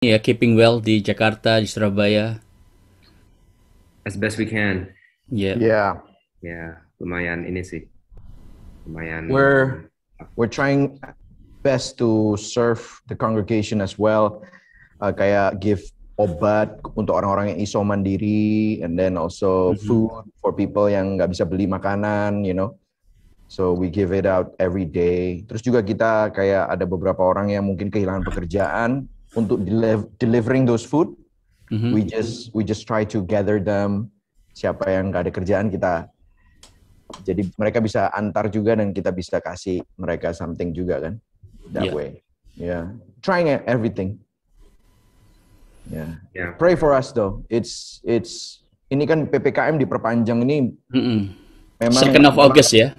ya keeping well di Jakarta, di Surabaya. As best we can. Ya. Yeah, Ya, lumayan ini sih. Lumayan. we're we're trying best to serve the congregation as well. Kayak give obat untuk orang-orang yang iso mandiri, and then also Mhm. food for people yang nggak bisa beli makanan, you know. So we give it out every day. Terus juga kita kayak ada beberapa orang yang mungkin kehilangan pekerjaan untuk delivering those food. Mhm. We just try to gather them. Siapa yang nggak ada kerjaan kita, jadi mereka bisa antar juga dan kita bisa kasih mereka something juga kan, that Ya. way. Yeah, trying everything. Yeah, Ya, pray for us though. It's ini kan PPKM diperpanjang ini Mhm. memang 2nd of August memang ya.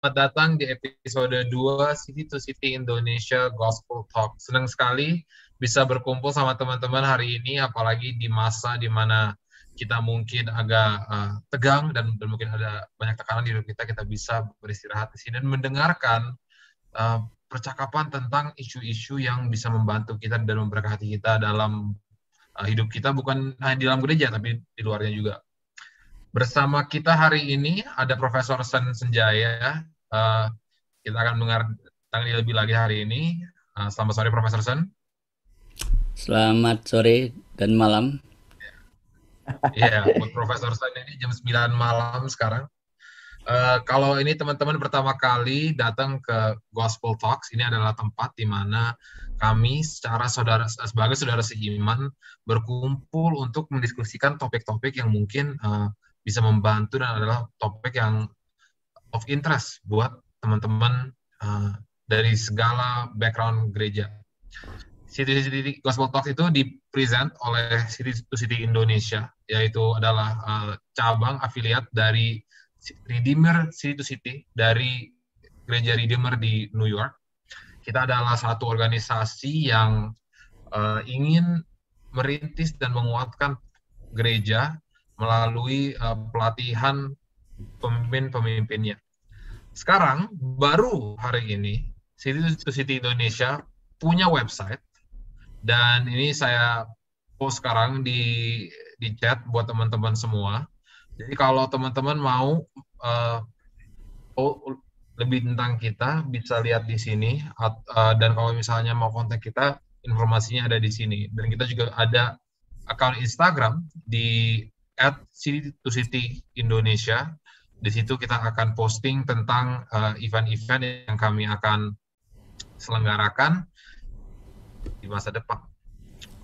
Selamat datang di episode 2 City to City Indonesia Gospel Talk. Senang sekali bisa berkumpul sama teman-teman hari ini, apalagi di masa di mana kita mungkin agak tegang dan mungkin ada banyak tekanan di hidup kita bisa beristirahat di sini dan mendengarkan percakapan tentang isu-isu yang bisa membantu kita dan memberkati kita dalam hidup kita, bukan hanya di dalam gereja, tapi di luarnya juga. Bersama kita hari ini ada Profesor Sen Senjaya. Kita akan mendengar tentang lebih lagi hari ini. Selamat sore, Profesor Sen. Selamat sore dan malam. Iya, buat Profesor Sen ini jam 9 malam sekarang. Kalau ini teman-teman pertama kali datang ke Gospel Talks, ini adalah tempat di mana kami sebagai saudara seiman berkumpul untuk mendiskusikan topik-topik yang mungkin bisa membantu dan adalah topik yang of interest buat teman-teman dari segala background gereja. City Gospel Talks itu dipresent oleh City to City Indonesia, yaitu adalah cabang afiliat dari Redeemer City to City dari Gereja Redeemer di New York. Kita adalah satu organisasi yang ingin merintis dan menguatkan gereja melalui pelatihan pemimpin-pemimpinnya. Sekarang, baru hari ini, City to City Indonesia punya website, dan ini saya post sekarang di chat buat teman-teman semua. Jadi kalau teman-teman mau lebih tentang kita, bisa lihat di sini, dan kalau misalnya mau kontak kita, informasinya ada di sini. Dan kita juga ada akun Instagram di @City2City_Indonesia. Di situ kita akan posting tentang event-event yang kami akan selenggarakan di masa depan.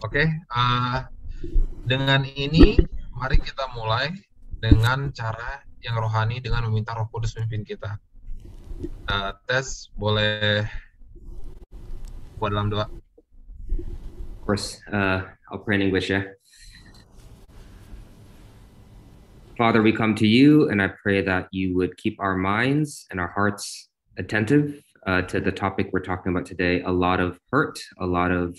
Oke, dengan ini mari kita mulai dengan cara yang rohani dengan meminta Roh Kudus memimpin kita. Tes, boleh buat dalam doa. Of course, I'll pray in English, yeah. Father, we come to you, and I pray that you would keep our minds and our hearts attentive to the topic we're talking about today. A lot of hurt, a lot of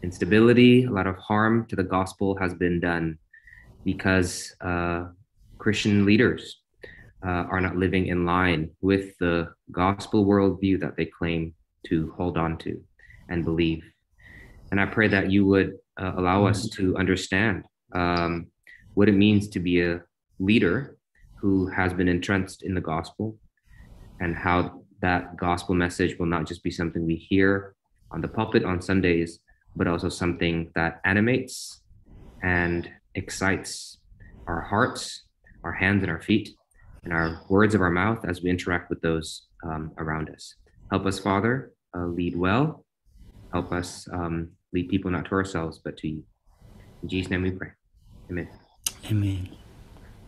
instability, a lot of harm to the gospel has been done because Christian leaders are not living in line with the gospel worldview that they claim to hold on to and believe. And I pray that you would allow us to understand what it means to be a leader who has been entrenched in the gospel, and how that gospel message will not just be something we hear on the pulpit on Sundays, but also something that animates and excites our hearts, our hands and our feet, and our words of our mouth as we interact with those around us. Help us, Father, lead well. Help us lead people not to ourselves, but to you. In Jesus' name we pray. Amen. Amin.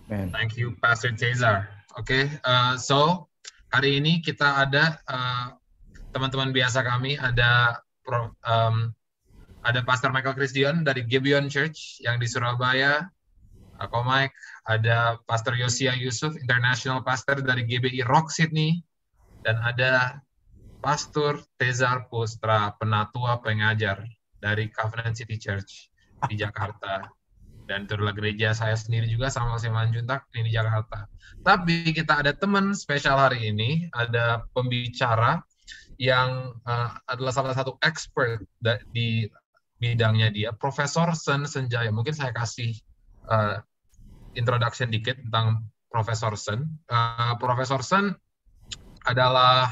Thank you, Pastor Cesar. Oke, so hari ini kita ada teman-teman biasa kami, ada Pastor Michael Christian dari Gibeon Church yang di Surabaya, Ko Mike, ada Pastor Yosia Yusuf, International Pastor dari GBI Rock Sydney, dan ada Pastor Cesar Pustra, penatua pengajar dari Covenant City Church di Jakarta. Dan itu adalah gereja saya sendiri juga, sama Simanjuntak ini di Jakarta. Tapi kita ada teman spesial hari ini, ada pembicara yang adalah salah satu expert di bidangnya dia, Profesor Sen Senjaya. Mungkin saya kasih introduction dikit tentang Profesor Sen. Profesor Sen adalah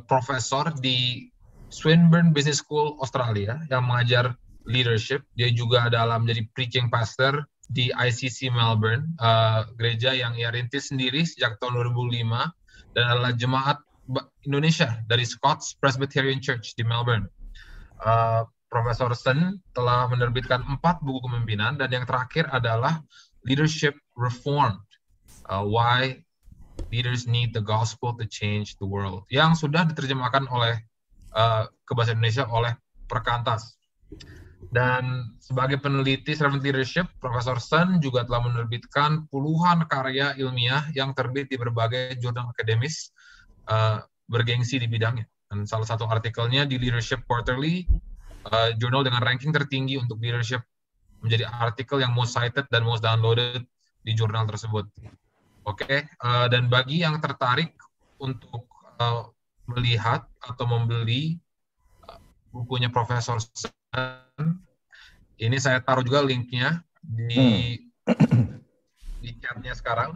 profesor di Swinburne Business School Australia yang mengajar leadership. Dia juga adalah menjadi preaching pastor di ICC Melbourne, gereja yang ia rintis sendiri sejak tahun 2005, dan adalah jemaat Indonesia dari Scots Presbyterian Church di Melbourne. Profesor Sen telah menerbitkan 4 buku kepemimpinan, dan yang terakhir adalah Leadership Reformed, Why Leaders Need the Gospel to Change the World, yang sudah diterjemahkan oleh ke bahasa Indonesia oleh Perkantas. Dan sebagai peneliti servant leadership, Profesor Sun juga telah menerbitkan puluhan karya ilmiah yang terbit di berbagai jurnal akademis bergengsi di bidangnya. Dan salah satu artikelnya di Leadership Quarterly, jurnal dengan ranking tertinggi untuk leadership, menjadi artikel yang most cited dan most downloaded di jurnal tersebut. Oke, dan bagi yang tertarik untuk melihat atau membeli bukunya Profesor Sun, ini saya taruh juga linknya di chatnya sekarang.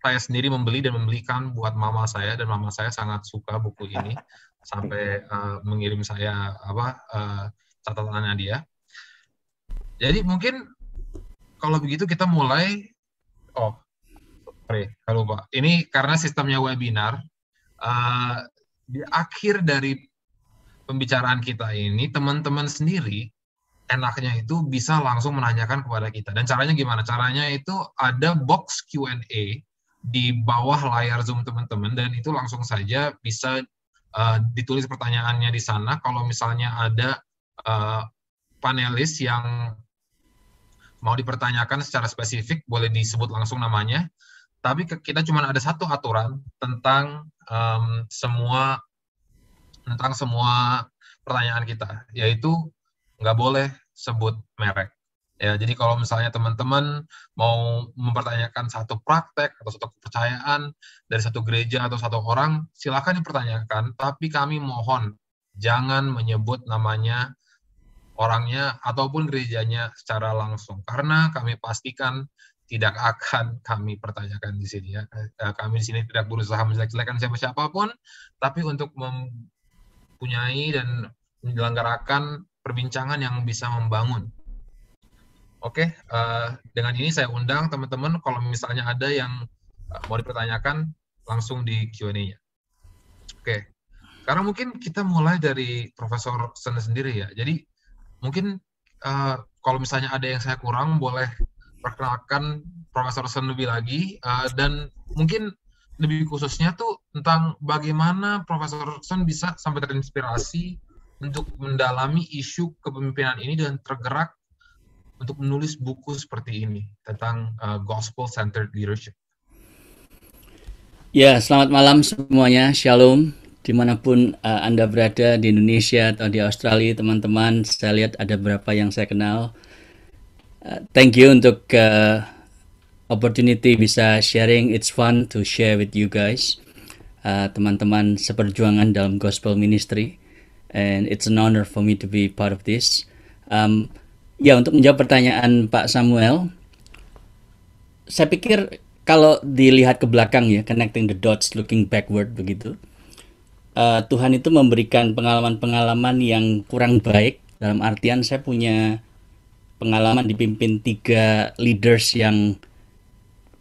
Saya sendiri membeli dan membelikan buat mama saya, dan mama saya sangat suka buku ini sampai mengirim saya catatannya dia. Jadi mungkin kalau begitu kita mulai. Saya lupa. Ini karena sistemnya webinar. Di akhir dari pembicaraan kita ini, teman-teman sendiri enaknya itu bisa langsung menanyakan kepada kita. Dan caranya gimana? Caranya itu ada box Q&A di bawah layar Zoom teman-teman, dan itu langsung saja bisa ditulis pertanyaannya di sana. Kalau misalnya ada panelis yang mau dipertanyakan secara spesifik, boleh disebut langsung namanya. Tapi kita cuma ada satu aturan tentang semua pertanyaan kita, yaitu nggak boleh sebut merek. Ya, jadi kalau misalnya teman-teman mau mempertanyakan satu praktek atau satu kepercayaan dari satu gereja atau satu orang, silakan dipertanyakan, tapi kami mohon jangan menyebut namanya orangnya ataupun gerejanya secara langsung, karena kami pastikan tidak akan kami pertanyakan di sini ya. Kami di sini tidak berusaha menjelek-jelekan siapa-siapapun, tapi untuk mempunyai dan menyelenggarakan perbincangan yang bisa membangun. Oke, dengan ini saya undang teman-teman kalau misalnya ada yang mau dipertanyakan langsung di Q&A-nya. Oke, sekarang mungkin kita mulai dari Profesor Sun sendiri ya. Jadi mungkin kalau misalnya ada yang saya kurang, boleh perkenalkan Profesor Sun lebih lagi, dan mungkin lebih khususnya tuh tentang bagaimana Profesor Sun bisa sampai terinspirasi untuk mendalami isu kepemimpinan ini dan tergerak untuk menulis buku seperti ini tentang gospel-centered leadership. Ya, selamat malam semuanya. Shalom. Dimanapun Anda berada, di Indonesia atau di Australia, teman-teman, saya lihat ada beberapa yang saya kenal. Thank you untuk opportunity bisa sharing. It's fun to share with you guys, teman-teman seperjuangan dalam gospel ministry, and it's an honor for me to be part of this. Ya, untuk menjawab pertanyaan Pak Samuel, saya pikir kalau dilihat ke belakang ya, connecting the dots, looking backward begitu, Tuhan itu memberikan pengalaman-pengalaman yang kurang baik, dalam artian saya punya pengalaman dipimpin 3 leaders yang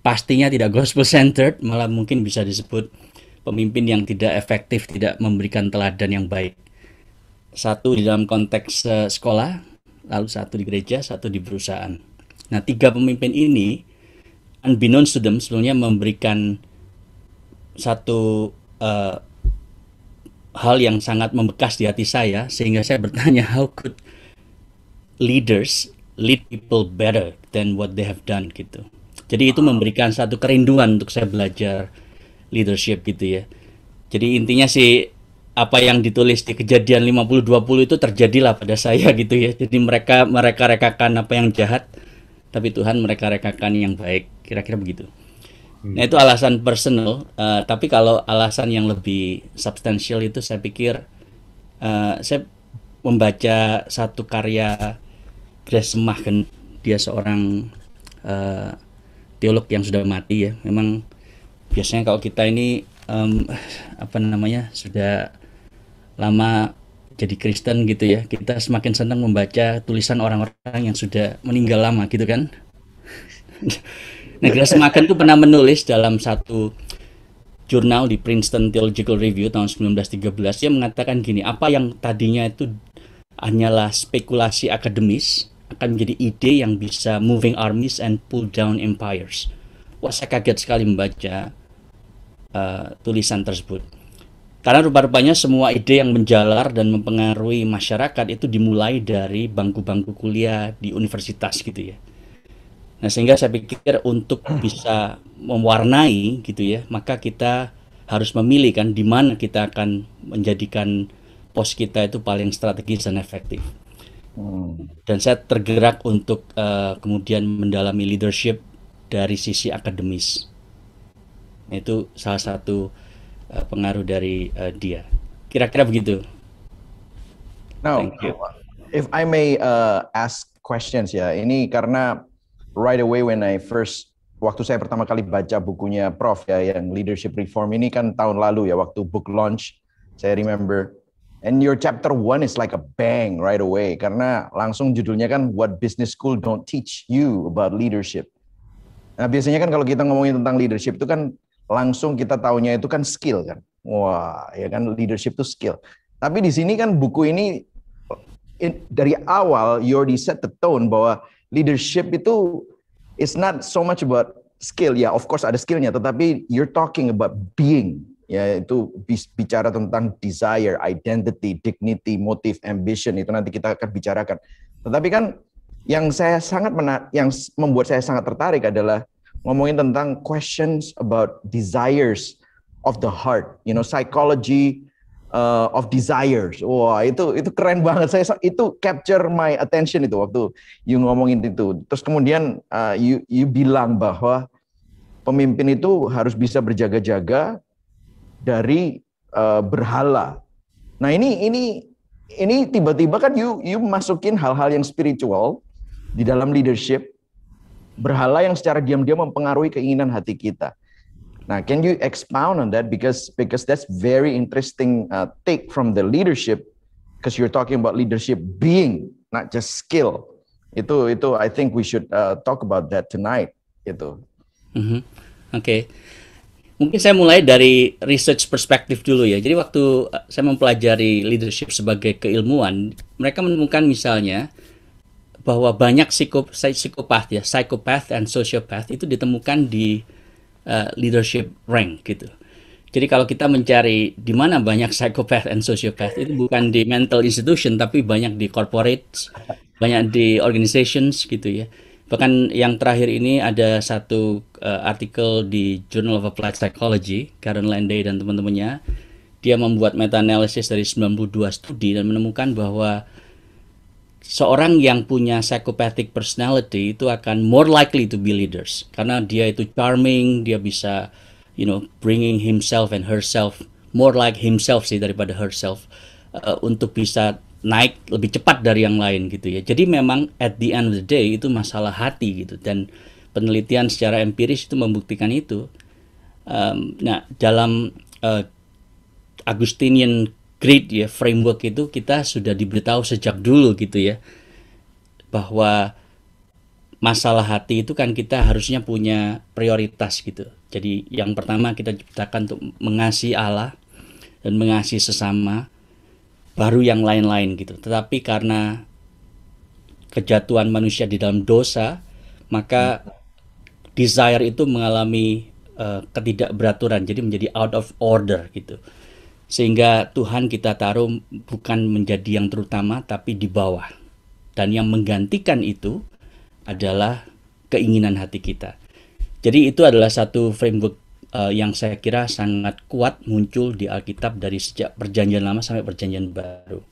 pastinya tidak gospel centered, malah mungkin bisa disebut pemimpin yang tidak efektif, tidak memberikan teladan yang baik. Satu di dalam konteks sekolah, lalu satu di gereja, satu di perusahaan. Nah, 3 pemimpin ini unbeknownst to them sebelumnya memberikan satu hal yang sangat membekas di hati saya, sehingga saya bertanya, how could leaders lead people better than what they have done gitu. Jadi itu memberikan satu kerinduan untuk saya belajar leadership gitu ya. Jadi intinya sih apa yang ditulis di Kejadian 50-20 itu terjadilah pada saya gitu ya. Jadi mereka rekakan apa yang jahat, tapi Tuhan mereka rekakan yang baik, kira-kira begitu. Nah, itu alasan personal, tapi kalau alasan yang lebih substansial itu saya pikir saya membaca satu karya Grace Machen. Dia seorang teolog yang sudah mati ya. Memang biasanya kalau kita ini sudah lama jadi Kristen gitu ya, kita semakin senang membaca tulisan orang-orang yang sudah meninggal lama gitu kan. Nah, Grace Machen itu pernah menulis dalam satu jurnal di Princeton Theological Review tahun 1913, dia mengatakan gini, apa yang tadinya itu hanyalah spekulasi akademis akan menjadi ide yang bisa moving armies and pull down empires. Wah, saya kaget sekali membaca tulisan tersebut. Karena rupa-rupanya semua ide yang menjalar dan mempengaruhi masyarakat itu dimulai dari bangku-bangku kuliah di universitas gitu ya. Nah, sehingga saya pikir untuk bisa mewarnai gitu ya, maka kita harus memilih kan di mana kita akan menjadikan pos kita itu paling strategis dan efektif. Hmm. Dan saya tergerak untuk kemudian mendalami leadership dari sisi akademis. Itu salah satu pengaruh dari dia. Kira-kira begitu. Now, Thank you. if I may ask questions ya, ini karena right away when I first, waktu saya pertama kali baca bukunya Prof ya, yang Leadership Reform ini kan tahun lalu ya, waktu book launch, saya remember. And your chapter 1 is like a bang right away, karena langsung judulnya kan What Business School Don't Teach You About Leadership. Nah, biasanya kan kalau kita ngomongin tentang leadership itu kan langsung kita taunya itu kan skill kan. Wah, ya kan leadership itu skill. Tapi di sini kan buku ini dari awal you already set the tone bahwa leadership itu is not so much about skill. Ya, of course ada skillnya, tetapi you're talking about being. Ya, itu bicara tentang desire, identity, dignity, motive, ambition, itu nanti kita akan bicarakan. Tetapi kan yang membuat saya sangat tertarik adalah ngomongin tentang questions about desires of the heart, psychology of desires. Wah, itu keren banget. Itu capture my attention itu waktu you ngomongin itu. Terus kemudian you bilang bahwa pemimpin itu harus bisa berjaga-jaga dari berhala. Nah, ini tiba-tiba kan you masukin hal-hal yang spiritual di dalam leadership, berhala yang secara diam-diam mempengaruhi keinginan hati kita. Nah, can you expound on that, because that's very interesting take from the leadership, because you're talking about leadership being, not just skill. Itu I think we should talk about that tonight. Itu. Oke. Mungkin saya mulai dari research perspektif dulu ya. Jadi waktu saya mempelajari leadership sebagai keilmuan, mereka menemukan misalnya bahwa banyak psychopath and sociopath itu ditemukan di leadership rank gitu. Jadi kalau kita mencari di mana banyak psychopath and sociopath, itu bukan di mental institution tapi banyak di corporate, banyak di organizations gitu ya. Bahkan yang terakhir ini ada satu artikel di Journal of Applied Psychology, Karen Landay dan teman-temannya. Dia membuat meta-analysis dari 92 studi dan menemukan bahwa seorang yang punya psychopathic personality itu akan more likely to be leaders. Karena dia itu charming, dia bisa bringing himself and herself, more like himself sih daripada herself, untuk bisa naik lebih cepat dari yang lain gitu ya. Jadi memang at the end of the day itu masalah hati gitu, dan penelitian secara empiris itu membuktikan itu. Nah, dalam Augustinian Creed ya, framework itu kita sudah diberitahu sejak dulu gitu ya, bahwa masalah hati itu kan kita harusnya punya prioritas gitu. Jadi yang pertama kita diciptakan untuk mengasihi Allah dan mengasihi sesama, baru yang lain-lain gitu. Tetapi karena kejatuhan manusia di dalam dosa, maka desire itu mengalami ketidakberaturan, jadi menjadi out of order gitu. Sehingga Tuhan kita taruh bukan menjadi yang terutama, tapi di bawah. Dan yang menggantikan itu adalah keinginan hati kita. Jadi itu adalah satu framework yang saya kira sangat kuat muncul di Alkitab dari sejak Perjanjian Lama sampai Perjanjian Baru.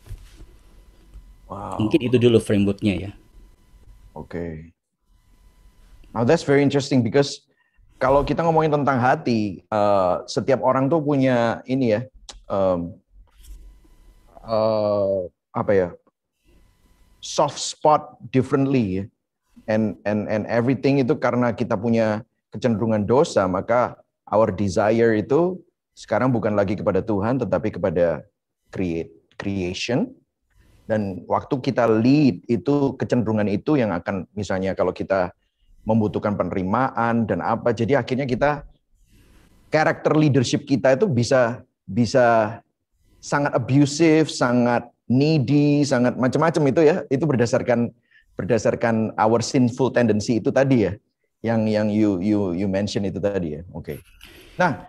Wow. Mungkin itu dulu frameworknya ya. Okay. Now that's very interesting, because kalau kita ngomongin tentang hati, setiap orang tuh punya ini ya, soft spot differently ya. And everything itu karena kita punya kecenderungan dosa, maka our desire itu sekarang bukan lagi kepada Tuhan, tetapi kepada creation. Dan waktu kita lead, itu kecenderungan itu yang akan, misalnya kalau kita membutuhkan penerimaan dan apa, jadi akhirnya kita, karakter leadership kita itu bisa sangat abusive, sangat needy, sangat macam-macam itu ya. Itu berdasarkan our sinful tendency itu tadi ya, yang you mention itu tadi ya. Oke. Nah,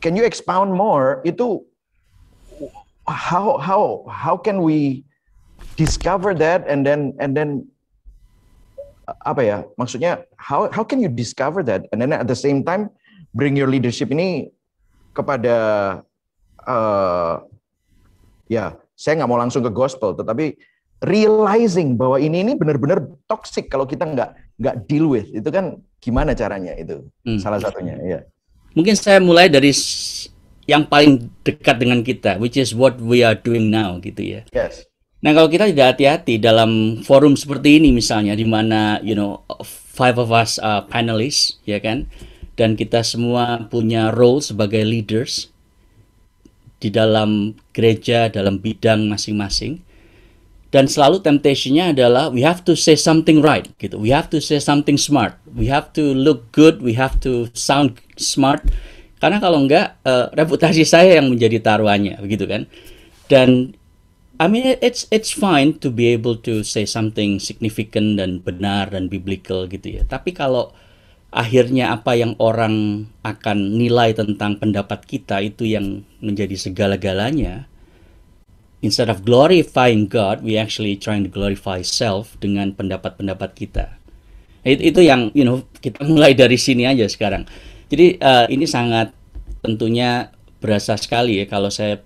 can you expound more? Itu how can we discover that and then apa ya? Maksudnya how can you discover that and then at the same time bring your leadership ini kepada ya, saya nggak mau langsung ke gospel, tetapi realizing bahwa ini benar-benar toxic kalau kita nggak deal with, itu kan gimana caranya itu? Salah satunya, ya. Mungkin saya mulai dari yang paling dekat dengan kita, which is what we are doing now, gitu ya. Yes. Nah, kalau kita tidak hati-hati dalam forum seperti ini misalnya, di mana, 5 of us are panelists, ya kan? Dan kita semua punya role sebagai leaders di dalam gereja, dalam bidang masing-masing. Dan selalu temptation-nya adalah we have to say something right, gitu. We have to say something smart. We have to look good, we have to sound smart. Karena kalau enggak, reputasi saya yang menjadi taruhannya, begitu kan? Dan I mean it's fine to be able to say something significant dan benar dan biblical gitu ya. Tapi kalau akhirnya apa yang orang akan nilai tentang pendapat kita itu yang menjadi segala-galanya, instead of glorifying God, we actually trying to glorify self dengan pendapat-pendapat kita. Itu yang kita mulai dari sini aja sekarang. Jadi ini sangat tentunya berasa sekali ya kalau saya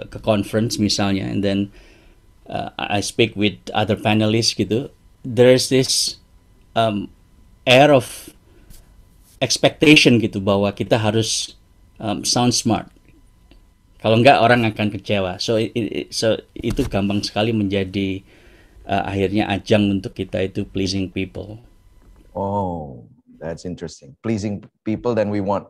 ke conference misalnya, and then I speak with other panelists gitu. There's this air of expectation gitu bahwa kita harus sound smart. Kalau enggak orang akan kecewa. So itu gampang sekali menjadi akhirnya ajang untuk kita itu pleasing people. Oh, that's interesting. Pleasing people, then we want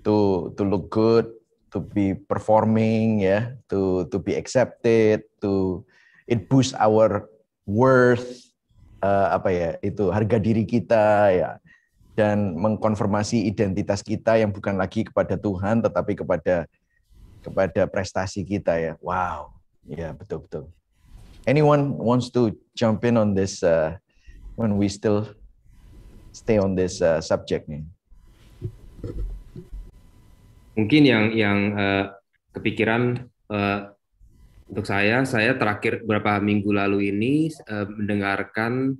to look good, to be performing, ya, to be accepted, it boosts our worth, itu harga diri kita, ya, dan mengkonfirmasi identitas kita yang bukan lagi kepada Tuhan, tetapi kepada prestasi kita, ya. Wow, ya, betul. Anyone wants to jump in on this when we still stay on this subject nih? Mungkin yang kepikiran untuk saya terakhir beberapa minggu lalu ini mendengarkan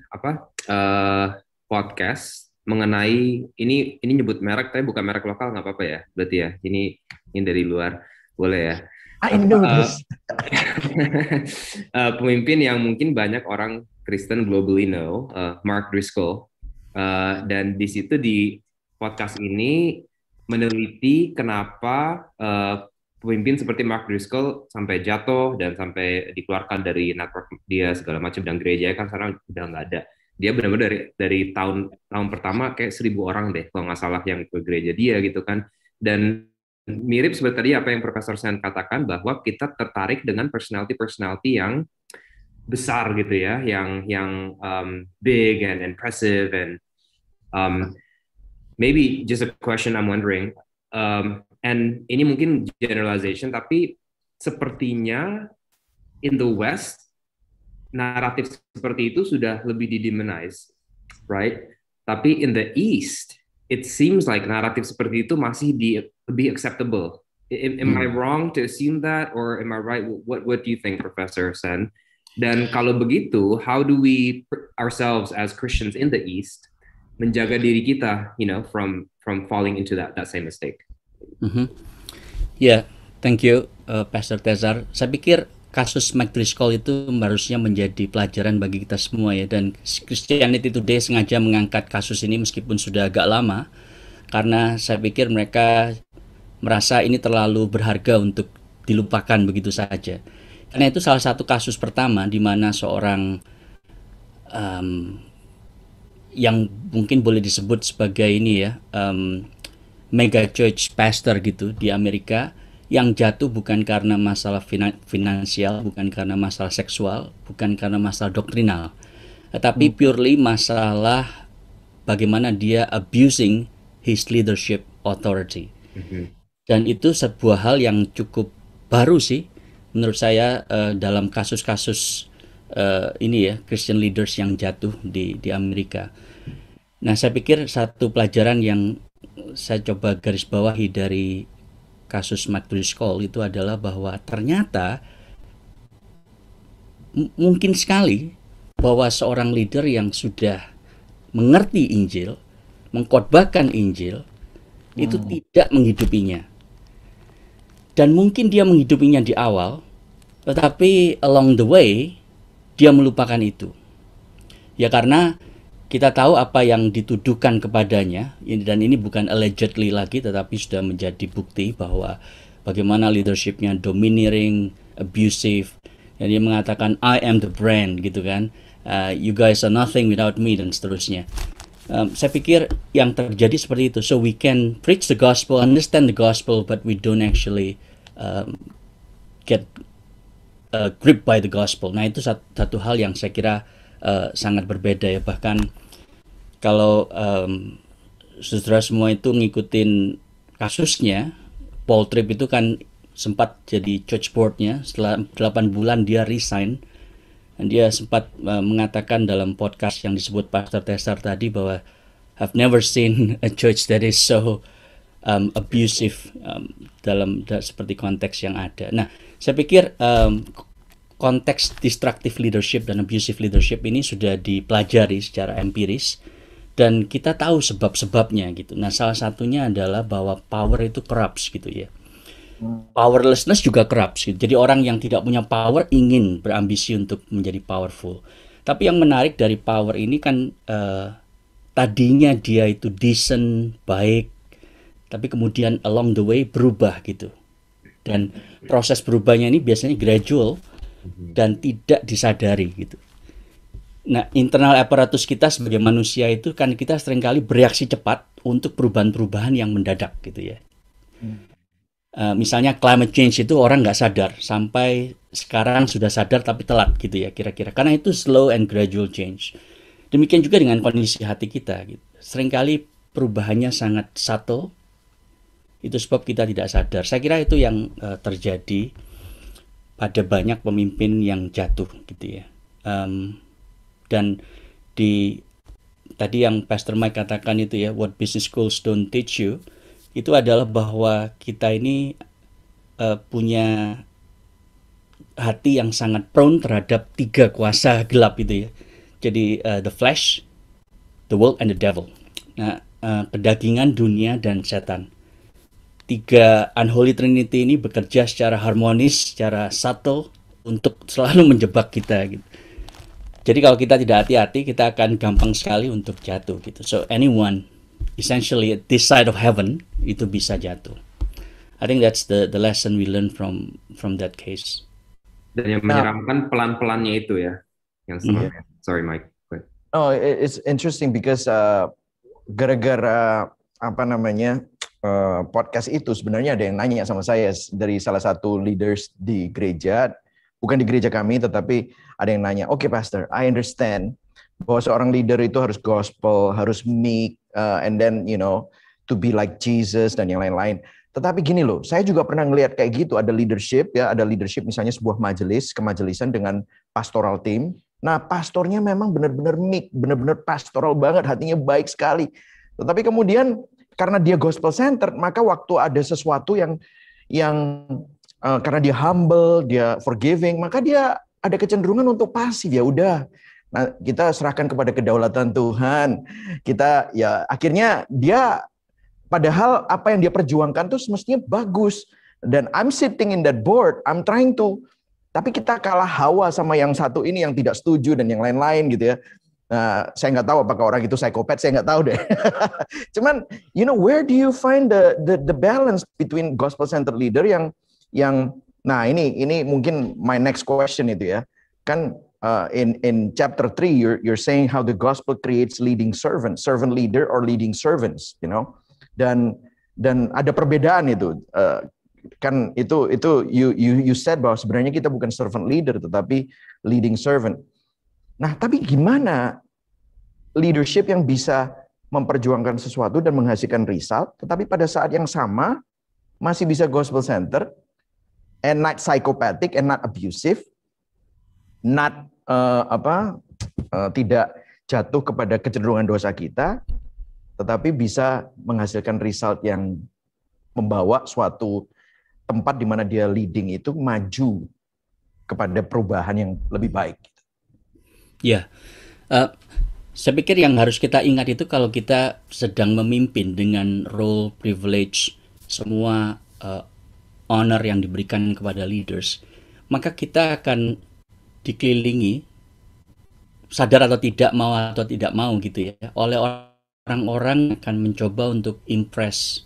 podcast mengenai ini nyebut merek tapi bukan merek lokal, nggak apa-apa ya berarti ya, ini dari luar boleh ya. I know this. Pemimpin yang mungkin banyak orang Kristen globally know, Mark Driscoll, dan di situ di podcast ini meneliti kenapa pemimpin seperti Mark Driscoll sampai jatuh dan sampai dikeluarkan dari network dia segala macam, dan gereja kan sekarang udah nggak ada. Dia benar-benar dari tahun pertama kayak 1.000 orang deh kalau nggak salah yang ke gereja dia gitu kan. Dan mirip seperti tadi apa yang Profesor Sen katakan, bahwa kita tertarik dengan personality yang besar gitu ya, yang big and impressive and maybe just a question I'm wondering, and ini mungkin generalization, tapi sepertinya in the West naratif seperti itu sudah lebih didemonize, right? Tapi in the East it seems like naratif seperti itu masih lebih acceptable. Am I wrong to assume that, or am I right? What do you think, Professor Sen? Dan kalau begitu, how do we ourselves as Christians in the East menjaga diri kita, from falling into that same mistake? Yeah, thank you, Pastor Tezar. Saya pikir kasus Mark Driscoll itu harusnya menjadi pelajaran bagi kita semua ya. Dan Christianity Today sengaja mengangkat kasus ini meskipun sudah agak lama, karena saya pikir mereka merasa ini terlalu berharga untuk dilupakan begitu saja. Karena itu salah satu kasus pertama di mana seorang yang mungkin boleh disebut sebagai ini ya, mega church pastor gitu di Amerika, yang jatuh bukan karena masalah finansial, bukan karena masalah seksual, bukan karena masalah doktrinal, tetapi purely masalah bagaimana dia abusing his leadership authority. Dan itu sebuah hal yang cukup baru sih menurut saya dalam kasus-kasus ini ya, Christian leaders yang jatuh di Amerika. Nah, saya pikir satu pelajaran yang saya coba garis bawahi dari kasus Mark Driscoll itu adalah bahwa ternyata mungkin sekali bahwa seorang leader yang sudah mengerti Injil, mengkhotbahkan Injil, itu tidak menghidupinya. Dan mungkin dia menghidupinya di awal, tetapi along the way, dia melupakan itu. Ya karena kita tahu apa yang dituduhkan kepadanya, dan ini bukan allegedly lagi, tetapi sudah menjadi bukti bahwa bagaimana leadershipnya domineering, abusive, dan dia mengatakan I am the brand gitu kan, you guys are nothing without me dan seterusnya. Saya pikir yang terjadi seperti itu. So we can preach the gospel, understand the gospel, but we don't actually get gripped by the gospel. Nah itu satu hal yang saya kira sangat berbeda ya. Bahkan kalau saudara semua itu ngikutin kasusnya, Paul Tripp itu kan sempat jadi church board-nya. Setelah 8 bulan dia resign. Dan dia sempat mengatakan dalam podcast yang disebut Pastor Tesar tadi bahwa I've never seen a church that is so abusive dalam seperti konteks yang ada. Nah, saya pikir konteks destructive leadership dan abusive leadership ini sudah dipelajari secara empiris dan kita tahu sebab-sebabnya gitu. Nah, salah satunya adalah bahwa power itu corrupts gitu ya. Powerlessness juga corrupts gitu. Jadi orang yang tidak punya power ingin berambisi untuk menjadi powerful. Tapi yang menarik dari power ini kan tadinya dia itu decent, baik, tapi kemudian along the way berubah gitu. Dan proses berubahnya ini biasanya gradual dan tidak disadari gitu. Nah, internal apparatus kita sebagai manusia itu kan kita seringkali bereaksi cepat untuk perubahan-perubahan yang mendadak gitu ya. Misalnya climate change itu orang nggak sadar, sampai sekarang sudah sadar tapi telat gitu ya kira-kira. Karena itu slow and gradual change. Demikian juga dengan kondisi hati kita. Gitu. Seringkali perubahannya sangat subtle, itu sebab kita tidak sadar. Saya kira itu yang terjadi pada banyak pemimpin yang jatuh gitu ya. Dan tadi yang Pastor Mike katakan itu ya, what business schools don't teach you, itu adalah bahwa kita ini punya hati yang sangat prone terhadap 3 kuasa gelap itu ya. Jadi the flesh, the world, and the devil. Nah, kedagingan, dunia, dan setan. 3 unholy trinity ini bekerja secara harmonis, secara subtle untuk selalu menjebak kita gitu. Jadi kalau kita tidak hati-hati, kita akan gampang sekali untuk jatuh gitu. So anyone essentially at this side of heaven itu bisa jatuh. I think that's the lesson we learn from that case. Dan yang menyeramkan pelan-pelannya itu ya. Yang sorry Mike. Oh, it's interesting because gara-gara podcast itu sebenarnya ada yang nanya sama saya dari salah satu leaders di gereja, bukan di gereja kami, tetapi ada yang nanya, "Okay, Pastor, I understand bahwa seorang leader itu harus gospel, harus meek, and then to be like Jesus dan yang lain-lain. Tetapi gini loh, saya juga pernah ngelihat kayak gitu, ada leadership misalnya sebuah kemajelisan dengan pastoral team. Nah, pastornya memang benar-benar meek, benar-benar pastoral banget, hatinya baik sekali. Tetapi kemudian karena dia gospel center, maka waktu ada sesuatu yang karena dia humble, dia forgiving, maka dia ada kecenderungan untuk pasif, ya udah. Nah, kita serahkan kepada kedaulatan Tuhan. Kita ya akhirnya dia padahal apa yang dia perjuangkan tuh semestinya bagus. Dan I'm sitting in that board, I'm trying to, tapi kita kalah hawa sama yang satu ini yang tidak setuju dan yang lain-lain gitu ya. Nah, saya nggak tahu apakah orang itu psikopat, saya nggak tahu deh. Cuman, where do you find the balance between gospel centered leader yang nah ini mungkin my next question itu ya. Kan in chapter 3 you're saying how the gospel creates leading servant leader or leading servants, Dan ada perbedaan itu. Kan itu you said bahwa sebenarnya kita bukan servant leader tetapi leading servant. Nah, tapi gimana leadership yang bisa memperjuangkan sesuatu dan menghasilkan result, tetapi pada saat yang sama masih bisa gospel center, and not psychopathic and not abusive, not tidak jatuh kepada kecenderungan dosa kita, tetapi bisa menghasilkan result yang membawa suatu tempat di mana dia leading itu maju kepada perubahan yang lebih baik. Ya, saya pikir yang harus kita ingat itu kalau kita sedang memimpin dengan role privilege, semua honor yang diberikan kepada leaders, maka kita akan dikelilingi, sadar atau tidak mau gitu ya, oleh orang-orang akan mencoba untuk impress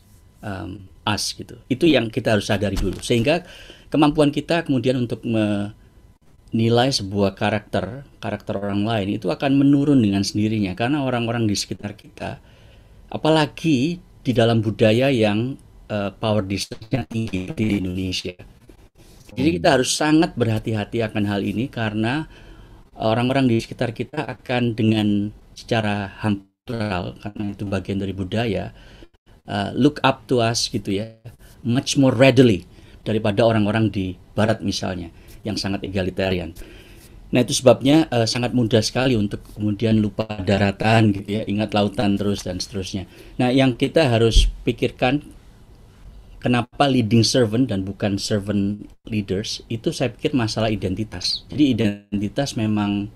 us gitu. Itu yang kita harus sadari dulu. Sehingga kemampuan kita kemudian untuk menilai sebuah karakter orang lain itu akan menurun dengan sendirinya karena orang-orang di sekitar kita, apalagi di dalam budaya yang power distance-nya tinggi di Indonesia. Jadi kita harus sangat berhati-hati akan hal ini karena orang-orang di sekitar kita akan dengan secara natural, karena itu bagian dari budaya, look up to us gitu ya, much more readily daripada orang-orang di barat misalnya yang sangat egalitarian. Nah itu sebabnya sangat mudah sekali untuk kemudian lupa daratan gitu ya, ingat lautan terus dan seterusnya. Nah yang kita harus pikirkan, kenapa leading servant dan bukan servant leaders, itu saya pikir masalah identitas. Jadi identitas memang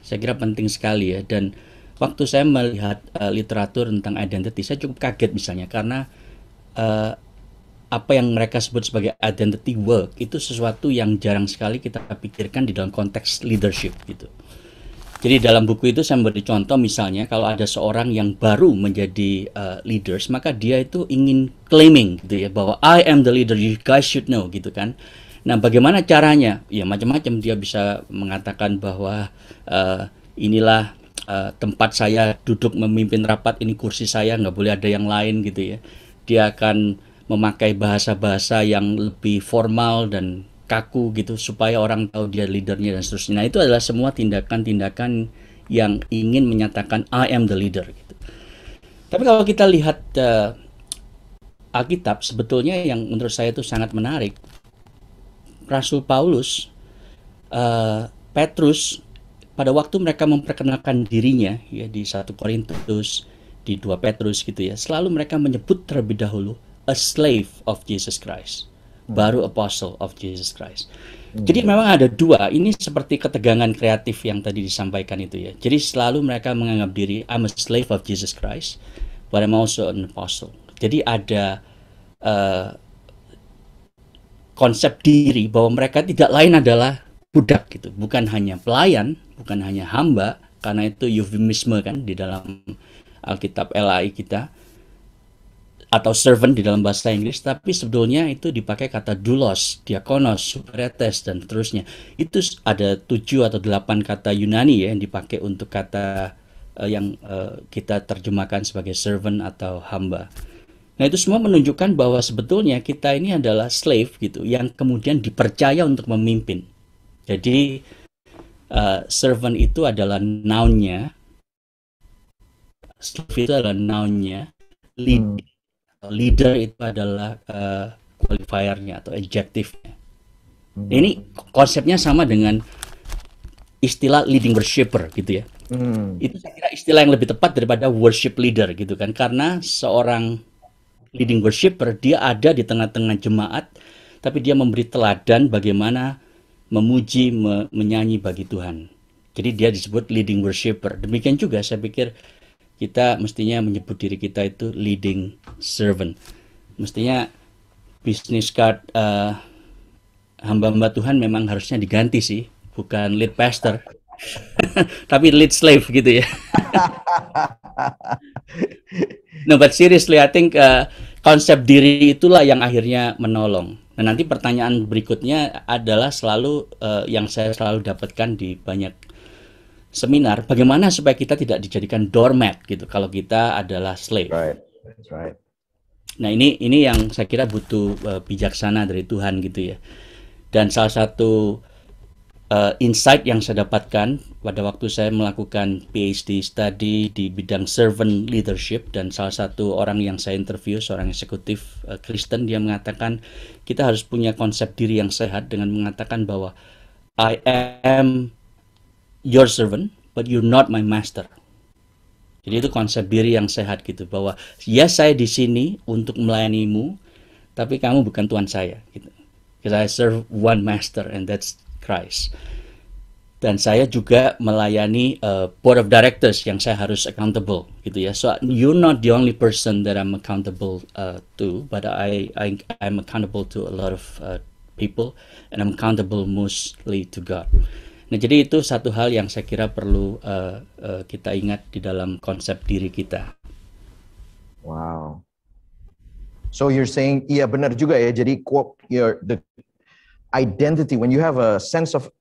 saya kira penting sekali ya. Dan waktu saya melihat literatur tentang identity, saya cukup kaget misalnya karena apa yang mereka sebut sebagai identity work itu sesuatu yang jarang sekali kita pikirkan di dalam konteks leadership gitu. Jadi dalam buku itu saya memberi contoh misalnya kalau ada seorang yang baru menjadi leaders, maka dia itu ingin claiming gitu ya bahwa I am the leader, you guys should know gitu kan. Nah bagaimana caranya? Ya macam-macam, dia bisa mengatakan bahwa inilah tempat saya duduk memimpin rapat, ini kursi saya, nggak boleh ada yang lain gitu ya. Dia akan memakai bahasa-bahasa yang lebih formal dan kaku gitu supaya orang tahu dia leadernya dan seterusnya. Nah itu adalah semua tindakan-tindakan yang ingin menyatakan I am the leader gitu. Tapi kalau kita lihat Alkitab, sebetulnya yang menurut saya itu sangat menarik, Rasul Paulus, Petrus, pada waktu mereka memperkenalkan dirinya ya di 1 Korintus, di 2 Petrus gitu ya, selalu mereka menyebut terlebih dahulu a slave of Jesus Christ, baru apostle of Jesus Christ. Jadi memang ada dua, ini seperti ketegangan kreatif yang tadi disampaikan itu ya. Jadi selalu mereka menganggap diri I'm a slave of Jesus Christ, but I'm also an apostle. Jadi ada konsep diri bahwa mereka tidak lain adalah budak gitu, bukan hanya pelayan, bukan hanya hamba, karena itu eufemisme kan di dalam Alkitab LAI kita, atau servant di dalam bahasa Inggris, tapi sebetulnya itu dipakai kata doulos, diakonos, superetes, dan seterusnya. Itu ada 7 atau 8 kata Yunani ya yang dipakai untuk kata yang kita terjemahkan sebagai servant atau hamba. Nah itu semua menunjukkan bahwa sebetulnya kita ini adalah slave gitu, yang kemudian dipercaya untuk memimpin. Jadi servant itu adalah noun-nya, slave itu adalah noun-nya, leader itu adalah qualifier-nya atau adjective-nya. Ini konsepnya sama dengan istilah leading worshiper gitu ya. Itu saya kira istilah yang lebih tepat daripada worship leader gitu kan, karena seorang leading worshiper dia ada di tengah-tengah jemaat, tapi dia memberi teladan bagaimana memuji, menyanyi bagi Tuhan. Jadi dia disebut leading worshiper. Demikian juga saya pikir kita mestinya menyebut diri kita itu leading servant. Mestinya business card hamba-hamba Tuhan memang harusnya diganti sih, bukan lead pastor, tapi lead slave gitu ya. No, but seriously, I think konsep diri itulah yang akhirnya menolong. Nah, nanti pertanyaan berikutnya adalah selalu yang saya selalu dapatkan di banyak seminar, bagaimana supaya kita tidak dijadikan doormat gitu kalau kita adalah slave. Right. That's right. Nah ini yang saya kira butuh bijaksana dari Tuhan gitu ya. Dan salah satu insight yang saya dapatkan pada waktu saya melakukan PhD study di bidang servant leadership, dan salah satu orang yang saya interview, seorang eksekutif Kristen, dia mengatakan kita harus punya konsep diri yang sehat dengan mengatakan bahwa I am your servant, but you're not my master. Jadi itu konsep diri yang sehat gitu, bahwa ya saya di sini untuk melayanimu, tapi kamu bukan Tuhan saya gitu. Because I serve one master and that's Christ. Dan saya juga melayani board of directors yang saya harus accountable gitu ya. So you're not the only person that I'm accountable to, but I'm accountable to a lot of people, and I'm accountable mostly to God. Nah, jadi itu satu hal yang saya kira perlu kita ingat di dalam konsep diri kita. Wow. So you're saying, iya benar juga ya. Jadi the identity, when you have a sense of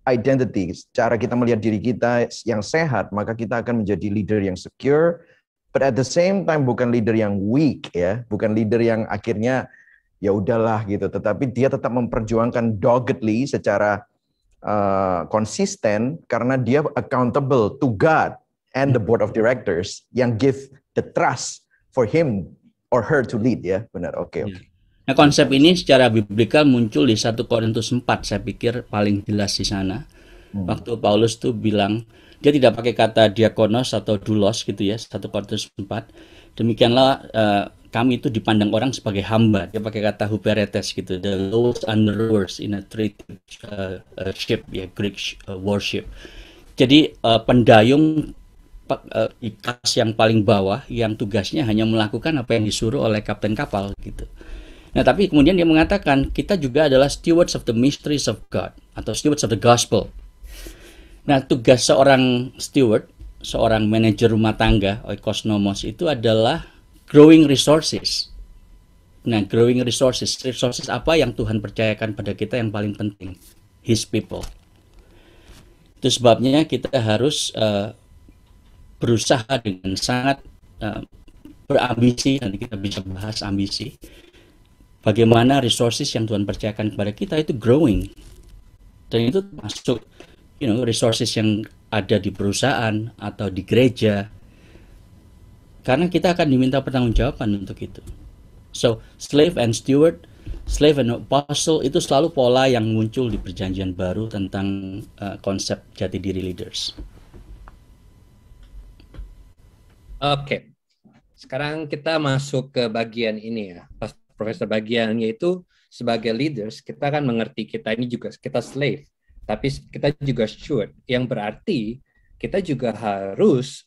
identity, cara kita melihat diri kita yang sehat, maka kita akan menjadi leader yang secure, but at the same time bukan leader yang weak ya, bukan leader yang akhirnya ya udahlah gitu, tetapi dia tetap memperjuangkan doggedly secara konsisten karena dia accountable to God and the board of directors yang give the trust for him or her to lead ya. Benar. Oke. Nah, konsep ini secara biblikal muncul di 1 Korintus 4, saya pikir paling jelas di sana. Waktu Paulus tuh bilang, dia tidak pakai kata diakonos atau doulos gitu ya, 1 Korintus 4. Demikianlah kami itu dipandang orang sebagai hamba. Dia pakai kata huperetes gitu, the lowest under rowers in a treated ship, ya, Greek warship. Jadi pendayung di kelas yang paling bawah yang tugasnya hanya melakukan apa yang disuruh oleh kapten kapal gitu. Nah, tapi kemudian dia mengatakan kita juga adalah stewards of the mysteries of God atau stewards of the gospel. Nah, tugas seorang steward, seorang manajer rumah tangga, oikosnomos, itu adalah growing resources. Nah, growing resources apa yang Tuhan percayakan pada kita yang paling penting? His people. Itu sebabnya kita harus berusaha dengan sangat berambisi, nanti kita bisa bahas ambisi. Bagaimana resources yang Tuhan percayakan kepada kita itu growing. Dan itu masuk resources yang ada di perusahaan atau di gereja. Karena kita akan diminta pertanggungjawaban untuk itu. So, slave and steward, slave and apostle itu selalu pola yang muncul di Perjanjian Baru tentang konsep jati diri leaders. Oke. Sekarang kita masuk ke bagian ini ya. Profesor, bagian yaitu sebagai leaders kita kan mengerti kita ini juga kita slave, tapi kita juga steward, yang berarti kita juga harus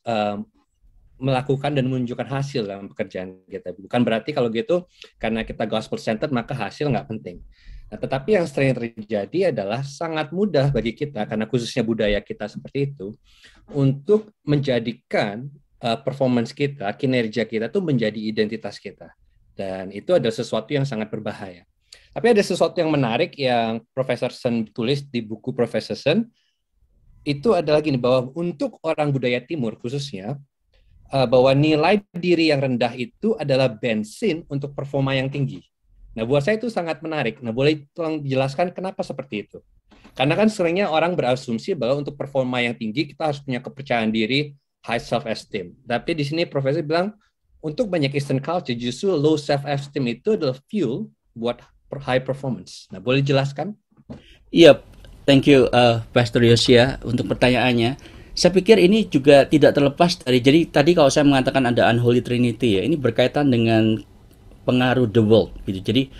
melakukan dan menunjukkan hasil dalam pekerjaan kita. Bukan berarti kalau gitu karena kita gospel centered maka hasil nggak penting. Nah, tetapi yang sering terjadi adalah sangat mudah bagi kita karena khususnya budaya kita seperti itu untuk menjadikan performance kita, kinerja kita tuh menjadi identitas kita. Dan itu adalah sesuatu yang sangat berbahaya. Tapi ada sesuatu yang menarik yang Profesor Sen tulis di buku Profesor Sen, itu adalah gini, bahwa untuk orang budaya timur khususnya, bahwa nilai diri yang rendah itu adalah bensin untuk performa yang tinggi. Nah, buat saya itu sangat menarik. Nah, boleh tolong jelaskan kenapa seperti itu? Karena kan seringnya orang berasumsi bahwa untuk performa yang tinggi, kita harus punya kepercayaan diri, high self-esteem. Tapi di sini Profesor bilang, untuk banyak Eastern culture, justru low self-esteem itu adalah fuel buat high performance. Nah, boleh jelaskan? Iya, thank you Pastor Yosia untuk pertanyaannya. Saya pikir ini juga tidak terlepas dari, jadi tadi kalau saya mengatakan ada unholy trinity ya, ini berkaitan dengan pengaruh the world gitu. Jadi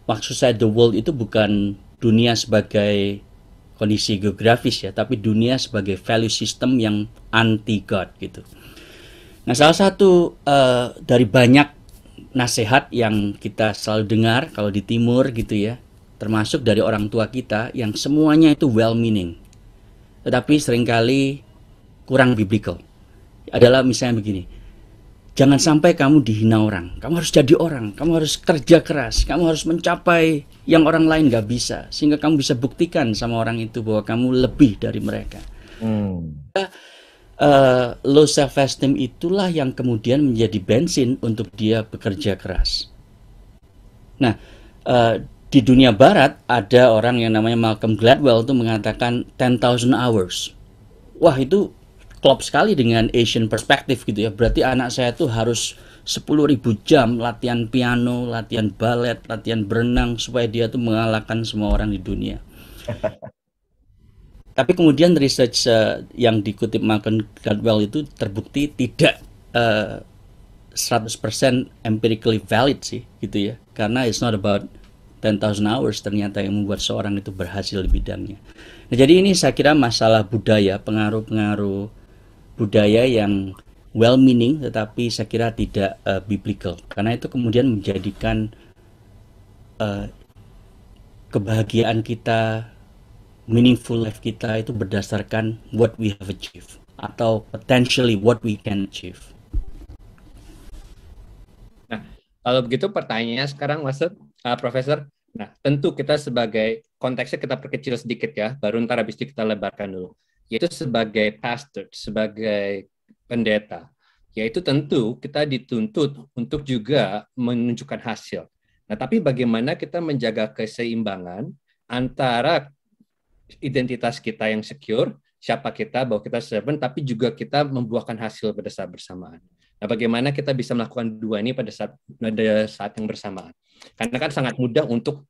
maksud saya the world itu bukan dunia sebagai kondisi geografis ya, tapi dunia sebagai value system yang anti God gitu. Nah, salah satu dari banyak nasihat yang kita selalu dengar kalau di timur gitu ya, termasuk dari orang tua kita yang semuanya itu well-meaning, tetapi seringkali kurang biblical. Adalah misalnya begini, jangan sampai kamu dihina orang, kamu harus jadi orang, kamu harus kerja keras, kamu harus mencapai yang orang lain gak bisa, sehingga kamu bisa buktikan sama orang itu bahwa kamu lebih dari mereka. Low self-esteem itulah yang kemudian menjadi bensin untuk dia bekerja keras. Nah, di dunia barat ada orang yang namanya Malcolm Gladwell itu mengatakan 10,000 hours. Wah, itu klop sekali dengan Asian perspective gitu ya. Berarti anak saya tuh harus 10.000 jam latihan piano, latihan balet, latihan berenang supaya dia tuh mengalahkan semua orang di dunia. Tapi kemudian research yang dikutip Malcolm Gladwell itu terbukti tidak 100% empirically valid sih gitu ya. karena it's not about 10,000 hours ternyata yang membuat seorang itu berhasil di bidangnya. Nah, jadi ini saya kira masalah budaya, pengaruh-pengaruh budaya yang well-meaning tetapi saya kira tidak biblical, karena itu kemudian menjadikan kebahagiaan kita, meaningful life kita itu berdasarkan what we have achieved atau potentially what we can achieve. Nah, kalau begitu pertanyaannya sekarang, Profesor. Nah, tentu kita sebagai, konteksnya kita perkecil sedikit ya, baru ntar habis itu kita lebarkan dulu. Yaitu sebagai pastor, sebagai pendeta, yaitu tentu kita dituntut untuk juga menunjukkan hasil. Nah, tapi bagaimana kita menjaga keseimbangan antara identitas kita yang secure, siapa kita, bahwa kita servant, tapi juga kita membuahkan hasil pada saat bersamaan. Nah, bagaimana kita bisa melakukan dua ini pada saat yang bersamaan? Karena kan sangat mudah untuk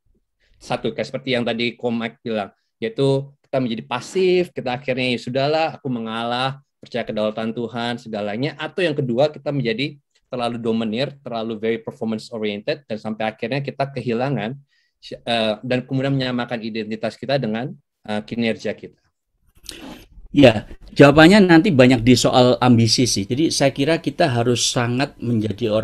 satu, kayak seperti yang tadi Komak bilang, yaitu kita menjadi pasif, kita akhirnya ya sudahlah, aku mengalah, percaya kedaulatan Tuhan, segalanya. Atau yang kedua, kita menjadi terlalu domineer, terlalu very performance oriented, dan sampai akhirnya kita kehilangan dan kemudian menyamakan identitas kita dengan kinerja kita. Ya, jawabannya nanti banyak di soal ambisi sih. Jadi saya kira kita harus sangat menjadi